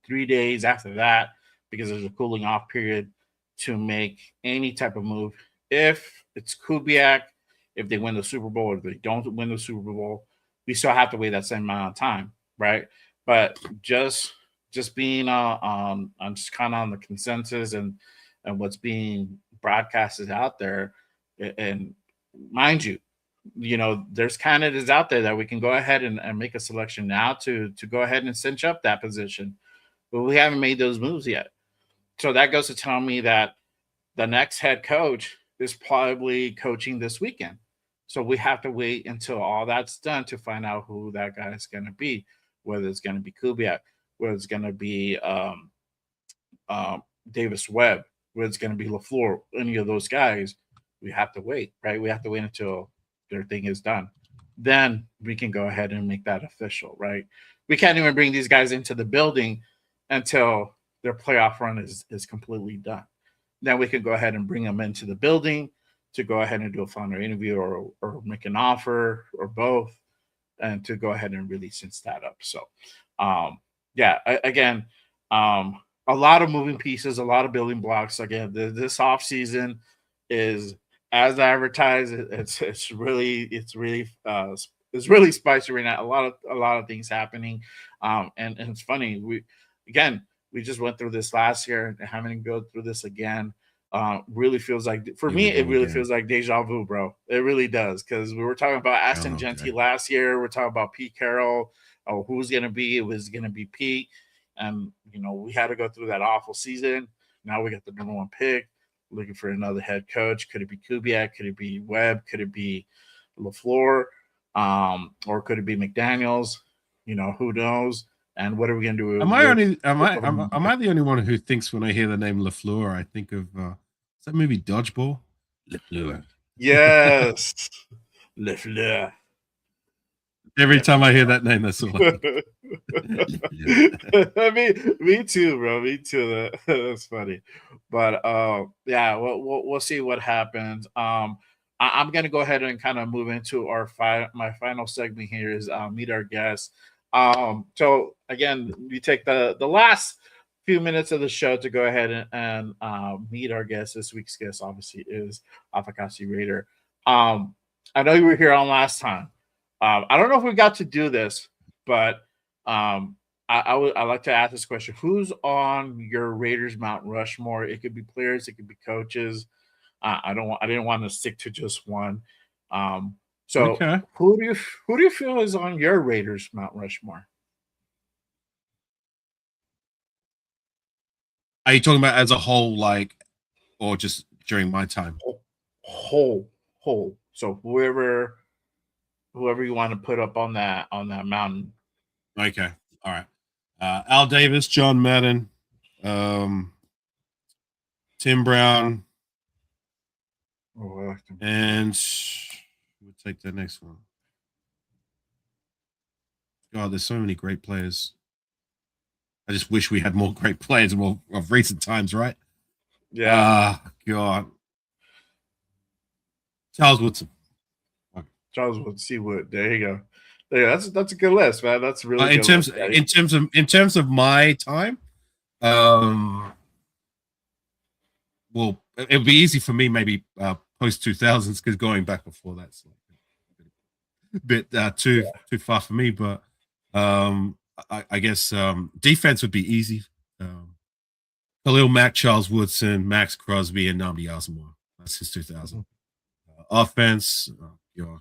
3 days after that because there's a cooling off period to make any type of move. If it's Kubiak, if they win the Super Bowl or if they don't win the Super Bowl, we still have to wait that same amount of time, right? But just being on just kind of on the consensus and what's being broadcasted out there, and mind you, there's candidates out there that we can go ahead and make a selection now to go ahead and cinch up that position, but we haven't made those moves yet. So that goes to tell me that the next head coach is probably coaching this weekend. So we have to wait until all that's done to find out who that guy is going to be, whether it's going to be Kubiak, whether it's going to be Davis Webb, whether it's going to be LaFleur, any of those guys. We have to wait, right? We have to wait until their thing is done. Then we can go ahead and make that official, right? We can't even bring these guys into the building until their playoff run is completely done. Then we can go ahead and bring them into the building to go ahead and do a final interview or make an offer or both, and to go ahead and really cinch that up. So, again, a lot of moving pieces, a lot of building blocks. Again, this off season is as advertised. It's really spicy right now. A lot of things happening, and it's funny. We just went through this last year, and having to go through this again really feels like, for me, it really feels like deja vu, bro. It really does, because we were talking about Aston Genty last year. We're talking about Pete Carroll. Oh, who's going to be? It was going to be Pete. And, we had to go through that awful season. Now we got the number one pick, looking for another head coach. Could it be Kubiak? Could it be Webb? Could it be LaFleur? Or could it be McDaniels? Who knows? And what are we going to do? Am I the only one who thinks when I hear the name LaFleur, I think of is that movie Dodgeball? LaFleur. Yes, LaFleur. Every time I hear that name, that's all. I mean, me too, bro. Me too. That's funny, but we'll see what happens. I'm gonna go ahead and kind of move into my final segment here is meet our guests. So again, we take the last few minutes of the show to go ahead and meet our guest. This week's guest obviously is Afakasi Raider. I know you were here on last time. I don't know if we got to do this, but I like to ask this question: who's on your Raiders Mount Rushmore? It could be players, it could be coaches. I didn't want to stick to just one. So okay. Who do you feel is on your Raiders Mount Rushmore? Are you talking about as a whole, or just during my time? Whole. So whoever you want to put up on that mountain. Okay. All right. Al Davis, John Madden, Tim Brown. Oh, I like them. And we'll take the next one. God, there's so many great players. I just wish we had more great players of recent times, right? Yeah. God. Charles Woodson. Okay. Charles Woodson. There you go. That's a good list, man. That's really in terms of my time. Well, it would be easy for me maybe post 2000s, because going back before that's a bit too far for me. But I guess defense would be easy. Khalil Mack, Charles Woodson, Max Crosby, and Nnamdi Asomugha. That's his 2000. Offense, God.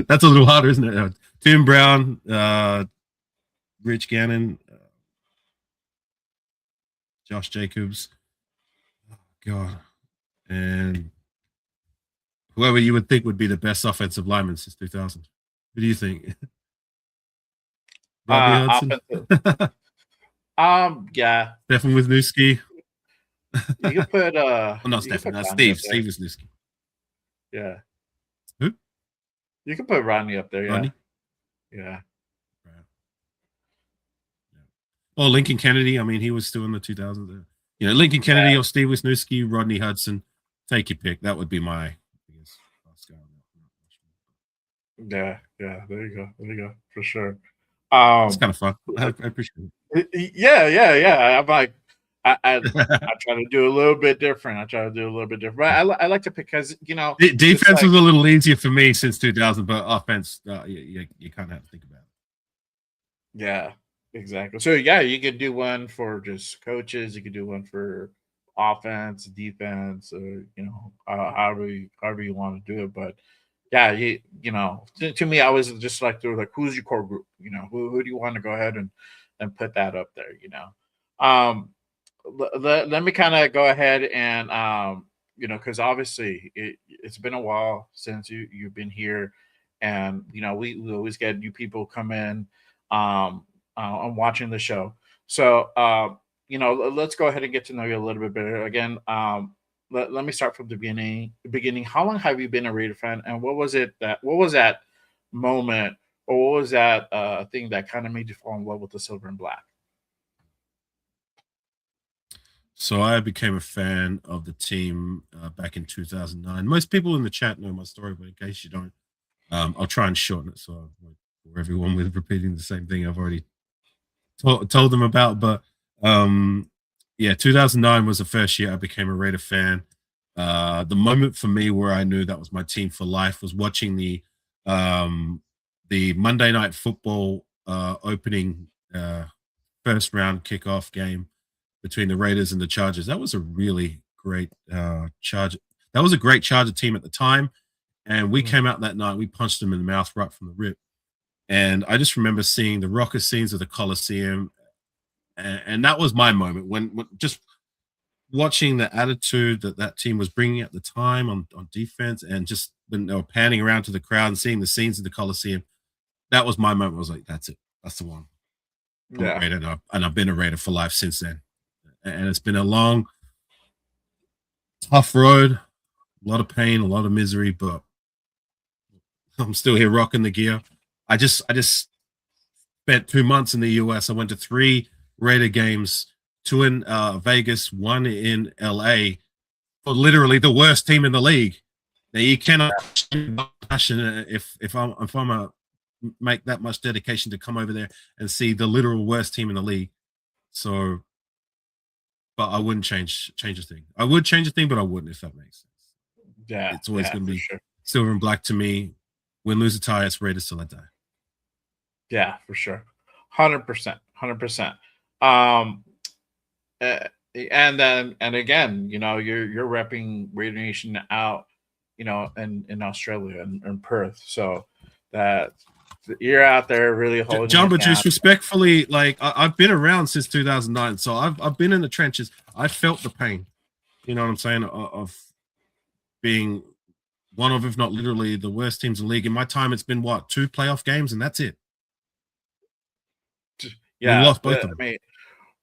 That's a little harder, isn't it? Tim Brown, Rich Gannon, Josh Jacobs. Oh, God. And whoever you would think would be the best offensive lineman since 2000. Who do you think? Rodney Hudson? Offensive. Yeah. Stefan Wisniewski? You could put Well, not you could Stefan, put that's Rodney up Steve there. Wisniewski. Yeah. Who? You could put Rodney up there, yeah. Rodney? Yeah. Oh, Lincoln Kennedy. I mean, he was still in the 2000s. You know, Lincoln Kennedy or Steve Wisniewski, Rodney Hudson. Take your pick. That would be my, I guess, last guy. Yeah, there you go, for sure. It's kind of fun. I appreciate it. Yeah. I'm like, I try to do a little bit different. But I like to pick because Defense was a little easier for me since 2000, but offense, you kind of have to think about it. Yeah, exactly. So yeah, you could do one for just coaches. You could do one for offense, defense, or however you want to do it. But yeah, to me, I was just like, who's your core group? Who do you want to go ahead and put that up there? Let me kind of go ahead and because obviously it's been a while since you've been here, and we always get new people come in on watching the show. So let's go ahead and get to know you a little bit better. Again, let me start from the beginning. How long have you been a Raider fan, and what was that moment, or what was that thing that kind of made you fall in love with the silver and black? So I became a fan of the team back in 2009. Most people in the chat know my story, but in case you don't, I'll try and shorten it so I won't bore everyone with repeating the same thing I've already told them about. But 2009 was the first year I became a Raider fan. The moment for me where I knew that was my team for life was watching the Monday Night Football opening first round kickoff game between the Raiders and the Chargers. That was a really great Charger. That was a great Charger team at the time, and we came out that night. We punched them in the mouth right from the rip. And I just remember seeing the rocker scenes of the Coliseum, and that was my moment when just watching the attitude that team was bringing at the time on defense, and just when they were panning around to the crowd and seeing the scenes of the Coliseum. That was my moment. I was like, that's it. That's the one. Yeah. And I've been a Raider for life since then. And it's been a long, tough road, a lot of pain, a lot of misery, but I'm still here rocking the gear. I just spent 2 months in the US. I went to 3 Raider games, 2 in Vegas, 1 in LA, for literally the worst team in the league. Now you cannot passion if I'm a make that much dedication to come over there and see the literal worst team in the league. So, but I wouldn't change a thing. I would change a thing, but I wouldn't, if that makes sense. Yeah, it's always going to be sure. Silver and black to me. Win, lose, or tie, it's Raiders till I die. Yeah, for sure, 100%. And again, you're repping Raider Nation out, in Australia and Perth. So that you're out there really holding. John, but just respectfully, like I've been around since 2009, so I've been in the trenches. I felt the pain. You know what I'm saying? Of being one of, if not literally, the worst teams in the league. In my time, it's been 2 playoff games, and that's it. Yeah, we lost both of them. I mean,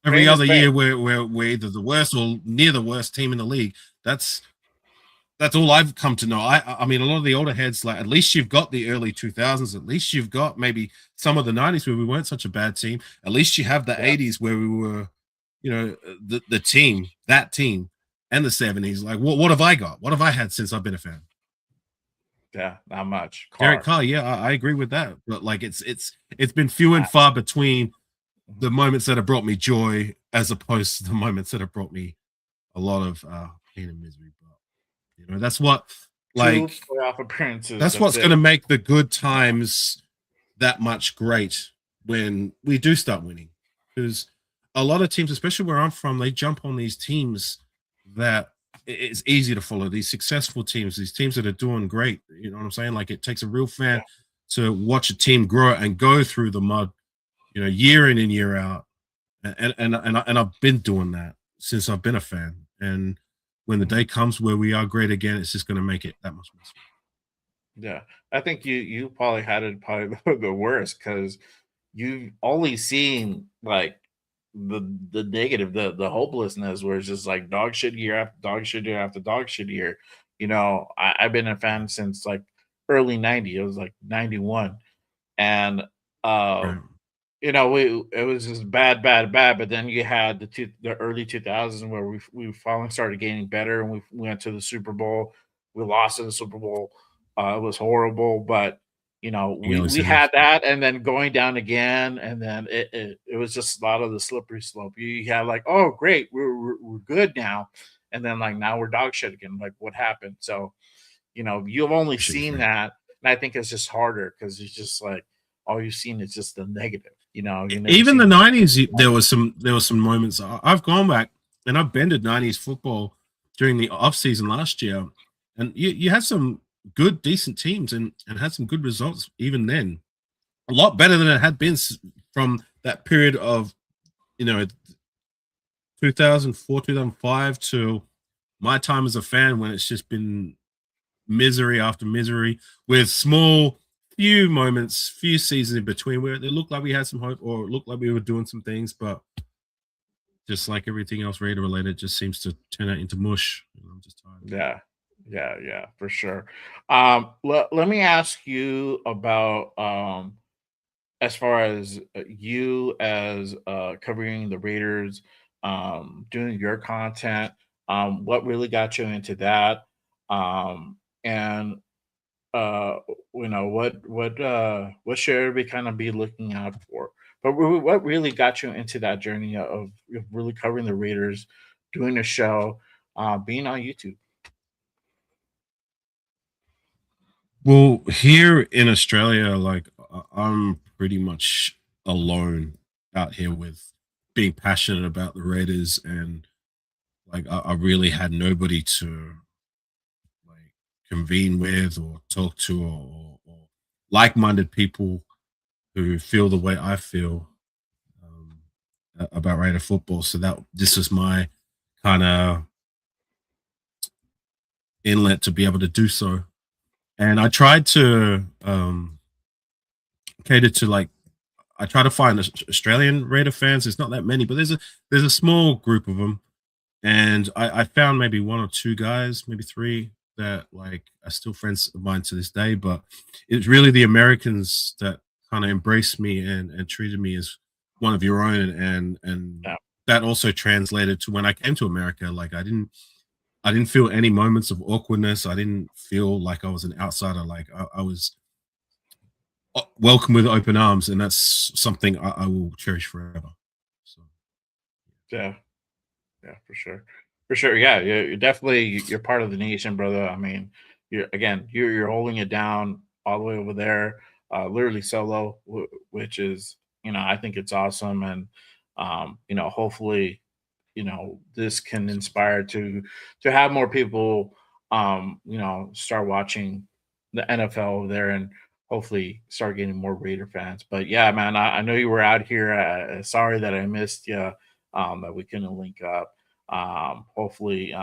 every other year, we're either the worst or near the worst team in the league. That's all I've come to know. I mean, a lot of the older heads, like, at least you've got the early 2000s. At least you've got maybe some of the 90s where we weren't such a bad team. At least you have the 80s where we were, the team, that team, and the 70s. Like, what have I got? What have I had since I've been a fan? Yeah, not much. Derek Carr, yeah, I agree with that. But like, it's been few and far between the moments that have brought me joy as opposed to the moments that have brought me a lot of pain and misery. But that's what, like, playoff appearances. That's what's going to make the good times that much great when we do start winning. Because a lot of teams, especially where I'm from, they jump on these teams that it's easy to follow these successful teams, these teams that are doing great. You know what I'm saying? Like, it takes a real fan to watch a team grow and go through the mud, year in and year out. And I've been doing that since I've been a fan. And when the day comes where we are great again, it's just going to make it that much more special. Yeah, I think you probably had it probably the worst because you've only seen like the negative, the hopelessness, where it's just like dog shit year after dog shit year after dog shit year. I've been a fan since like early '90. It was like '91, and uh, Right. it was just bad, bad, bad. But then you had the early 2000s where we finally started getting better, and we went to the Super Bowl. We lost in the Super Bowl. It was horrible, but You always we have. had that, and then going down again, and then it was just a lot of the slippery slope. You had like, oh great, we're good now, and then like now we're dog shit again. Like what happened? So you've only Shit, seen right. that, and I think it's just harder because it's just like all you've seen is just the negative. You never Even the seen. '90s, there was some moments. I've gone back and I've been to '90s football during the off season last year, and you had some good, decent teams and had some good results even then. A lot better than it had been from that period of 2004, 2005 to my time as a fan, when it's just been misery after misery, with small few moments, few seasons in between where it looked like we had some hope or it looked like we were doing some things, but just like everything else Raider related, just seems to turn out into mush. I'm just tired of it. Yeah, yeah, for sure. Let me ask you about as far as you as covering the Raiders, doing your content, what really got you into that, and uh, what should we kind of be looking out for? But what really got you into that journey of really covering the Raiders, doing a show, being on YouTube? Well, here in Australia, like, I'm pretty much alone out here with being passionate about the Raiders, and like I really had nobody to like convene with or talk to, or like-minded people who feel the way I feel, um, about Raider football. So that this was my kind of inlet to be able to do so. And I tried to cater to, like, I try to find Australian Raider fans. There's not that many, but there's a small group of them, and I found maybe one or two guys, maybe three, that like are still friends of mine to this day. But it's really the Americans that kind of embraced me and treated me as one of your own, and Yeah, that also translated to when I came to America. Like, I didn't feel any moments of awkwardness. I didn't feel like I was an outsider. Like, I was welcome with open arms, and that's something I will cherish forever. So yeah. Yeah, for sure. For sure. Yeah, you're definitely you're part of the nation, brother. I mean, you're holding it down all the way over there, literally solo, which is, I think it's awesome. And hopefully, this can inspire to have more people start watching the NFL over there, and hopefully start getting more Raider fans. But yeah, man, I know you were out here. Sorry that I missed you, that we couldn't link up. Hopefully,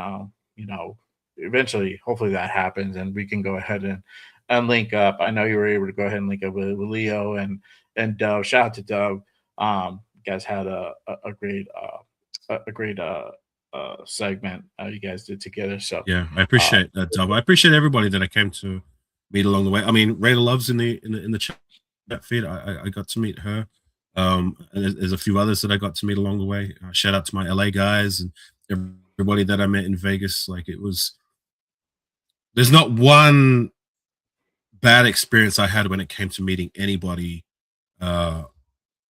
eventually, hopefully that happens and we can go ahead and link up. I know you were able to go ahead and link up with Leo and Dove. Shout out to Dove. You guys had a great a great segment you guys did together. So yeah, I uh, appreciate that, Dub. I appreciate everybody that I came to meet along the way. I mean, Raider Loves in the chat feed. I got to meet her. And there's a few others that I got to meet along the way. Shout out to my LA guys and everybody that I met in Vegas. Like, it was. There's not one bad experience I had when it came to meeting anybody uh,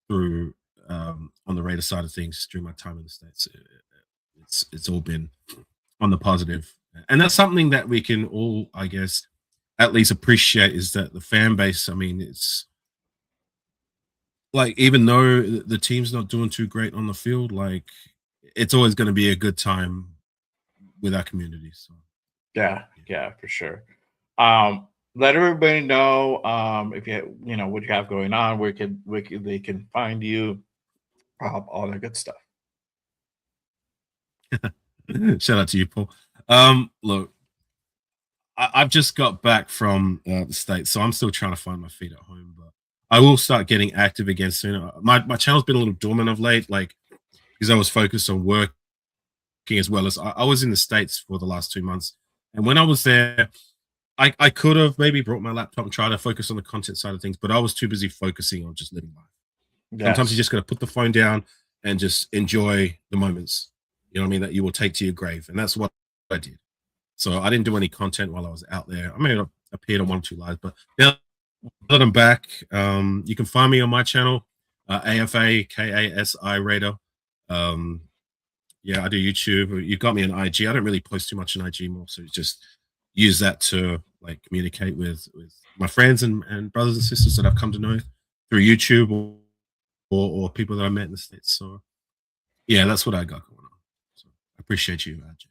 through on the Raider side of things during my time in the States. It's all been on the positive, and that's something that we can all, I guess, at least appreciate, is that the fan base. I mean, it's like, even though the team's not doing too great on the field, like, it's always going to be a good time with our community. So Yeah, for sure. Let everybody know if you know what you have going on, they can find you, all that good stuff. shout out to you, Paul. Look, I've just got back from the States, so I'm still trying to find my feet at home, but I will start getting active again soon. My channel's been a little dormant of late, like because I was focused on working as well as I was in the States for the last 2 months. And when I was there, I could have maybe brought my laptop and tried to focus on the content side of things, but I was too busy focusing on just living life. Sometimes you Yes. just got to put the phone down and just enjoy the moments, you know what I mean, that you will take to your grave. And that's what I did. So I didn't do any content while I was out there. I may have appeared on 1 or 2 lives, but now that I'm back, you can find me on my channel, Afakasi Raider. Yeah, I do YouTube. You got me on IG. I don't really post too much on IG more, so just use that to like communicate with my friends and brothers and sisters that I've come to know through YouTube or people that I met in the States. So yeah, that's what I got going on. So I appreciate you, Jay.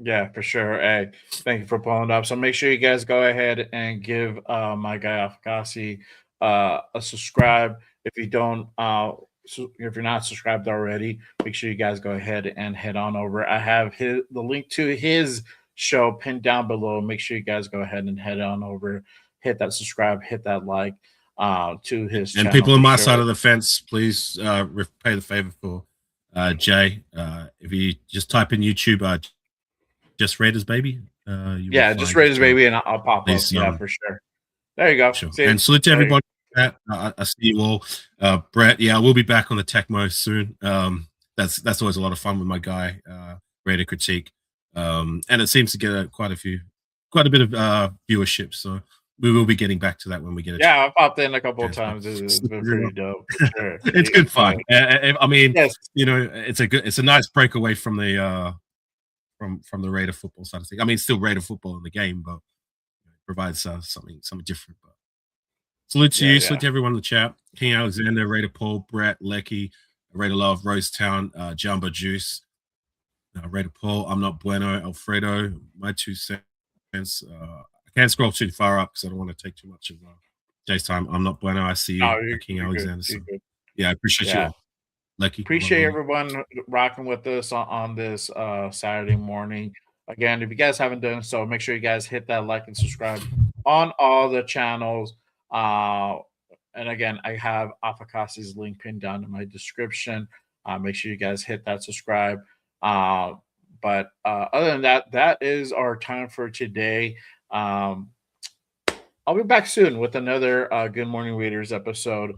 Yeah, for sure. Hey, thank you for pulling up. So make sure you guys go ahead and give my guy Afakasi a subscribe. If you don't, if you're not subscribed already, make sure you guys go ahead and head on over. I have the link to his show pinned down below. Make sure you guys go ahead and head on over, hit that subscribe, hit that like to his And channel. people on for my sure. side of the fence, please pay the favor for Jay. If you just type in YouTube, just Raiders baby. Yeah, just Raiders baby, and I'll pop up. Yeah, for sure. There you go. Sure. See? And salute to There you everybody. I see you all. Brett, yeah, we'll be back on the Tecmo soon. That's always a lot of fun with my guy, Raider Critique. And it seems to get quite a bit of viewership. So we will be getting back to that when we get a Yeah, I popped in a couple of chance. times. It's been pretty dope. For sure. It's good fun. I mean, Yes. you know, it's a nice break away from the from the Raider football side of things. I mean, it's still Raider football in the game, but it provides something different. But salute to you, salute to everyone in the chat. King Alexander, Raider Paul, Brett, Lecky, Raider Love, Rosetown, Jumbo Juice, Raider Paul, I'm Not Bueno, Alfredo, my 2 cents. I can't scroll too far up because I don't want to take too much of Jay's time. I'm Not Bueno. I see you, King Alexander. So, yeah, I appreciate you all. Lecky, appreciate everyone rocking with us on this Saturday morning. Again, if you guys haven't done so, make sure you guys hit that like and subscribe on all the channels. And again, I have Afakasi's link pinned down in my description. Make sure you guys hit that subscribe. But other than that, that is our time for today. I'll be back soon with another Good Morning Raiders episode.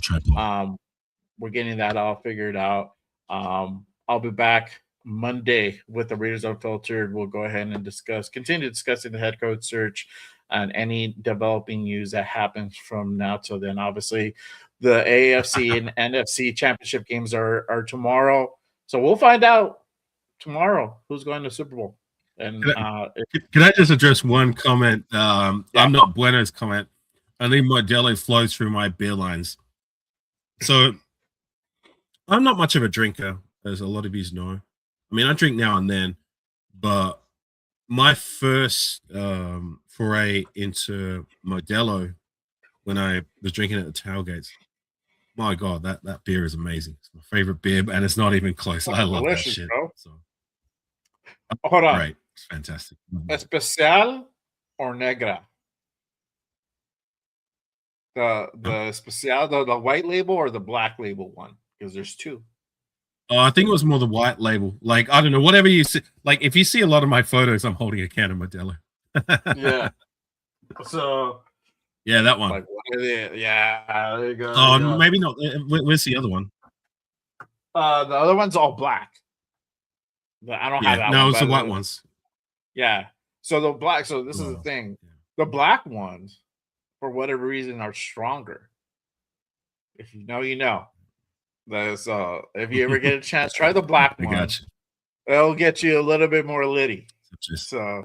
We're getting that all figured out. I'll be back Monday with the Raiders Unfiltered. We'll go ahead and continue discussing the head coach search and any developing news that happens from now till then. Obviously, the AFC and NFC championship games are tomorrow. So we'll find out tomorrow who's going to Super Bowl. And can I just address one comment? I'm Not Bueno's comment. I think Modelo flows through my beer lines. So I'm not much of a drinker, as a lot of you know. I mean, I drink now and then, but my first foray into Modelo when I was drinking at the tailgates, my God, that beer is amazing. It's my favorite beer, and it's not even close. I love that shit. Bro. So, hold on. Right. It's fantastic. Especial or negra? The especial, the white label or the black label one? Because there's two. Oh, I think it was more the white label. Like, I don't know, whatever you see. Like, if you see a lot of my photos, I'm holding a can of Modelo. Yeah. So. Yeah, that one. Like, what is it? Yeah, there you go. Oh, maybe not. Where's the other one? The other one's all black. I don't have that one. No, it's the white ones. Yeah. So the black. So this is the thing. The black ones, for whatever reason, are stronger. If you know, you know. That's if you ever get a chance, try the black one. Gotcha. It'll get you a little bit more litty. So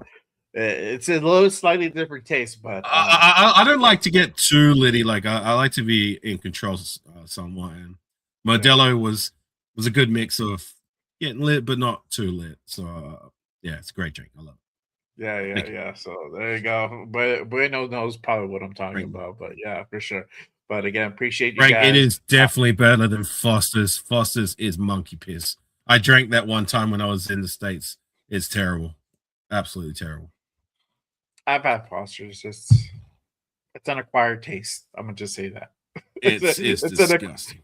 it's a little slightly different taste, but I don't like to get too litty. Like I like to be in control somewhat. And Modelo was a good mix of getting lit but not too lit. So Yeah, it's a great drink. I love it. Yeah. Thank you. Yeah. So there you go. But Bueno knows probably what I'm talking Great. about. But yeah, for sure. But again, appreciate you Frank, guys. it is definitely better than Foster's. Foster's is monkey piss. I drank that one time when I was in the States. It's terrible. Absolutely terrible. I've had Foster's. It's an acquired taste. I'm gonna just say that. It's disgusting.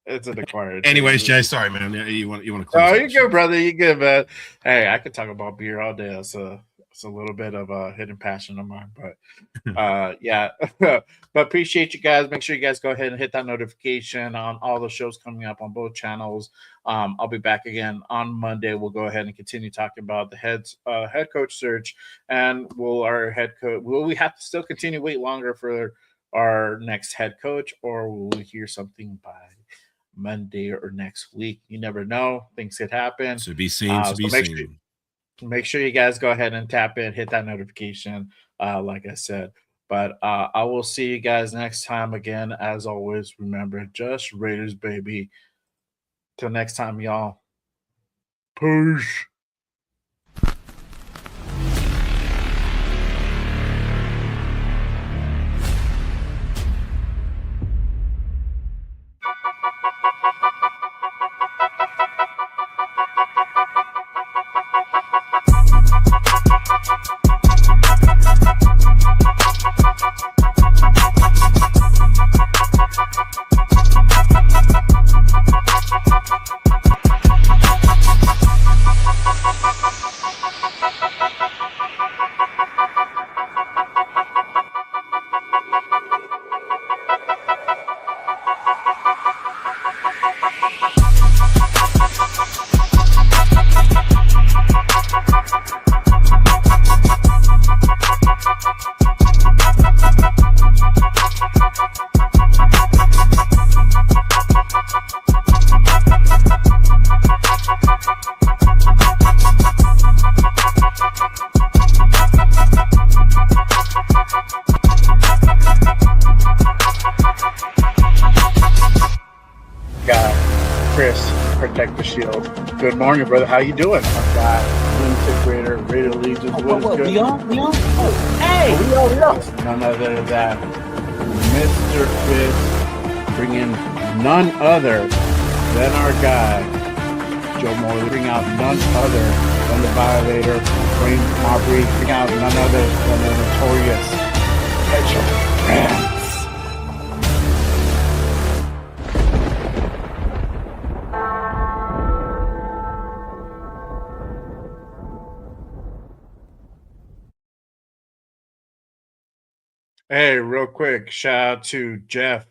It's an acquired. Anyways, taste. Jay, sorry, man. You want to close? Oh, out you're the show? good, brother. You're good, man. Hey, I could talk about beer all day. It's a little bit of a hidden passion of mine, but yeah. But appreciate you guys. Make sure you guys go ahead and hit that notification on all the shows coming up on both channels. I'll be back again on Monday. We'll go ahead and continue talking about the head coach search, and will we have to still continue wait longer for our next head coach, or will we hear something by Monday or next week? You never know. Things could happen. To be seen, to be seen. Make sure you guys go ahead and tap in, hit that notification, like I said. But I will see you guys next time. Again, as always, remember, just Raiders, baby. Till next time, y'all. Peace. Chris, protect the shield. Good morning, brother. How you doing? Lunatic Raider, Raider Legion. What is good? We on? Oh, hey! None other than Mr. Fist, bringing none other than our guy, Joe Morley, bring out none other than the Violator, Wayne Marbury, bring out none other than the notorious Hedgehog Rams. Hey, real quick, shout out to Jeff,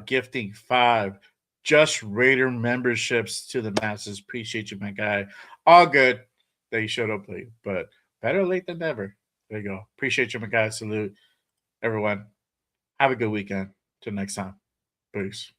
gifting 5 Just Raider memberships to the masses. Appreciate you, my guy. All good that you showed up late, but better late than never. There you go. Appreciate you, my guy. Salute everyone. Have a good weekend. Till next time. Peace.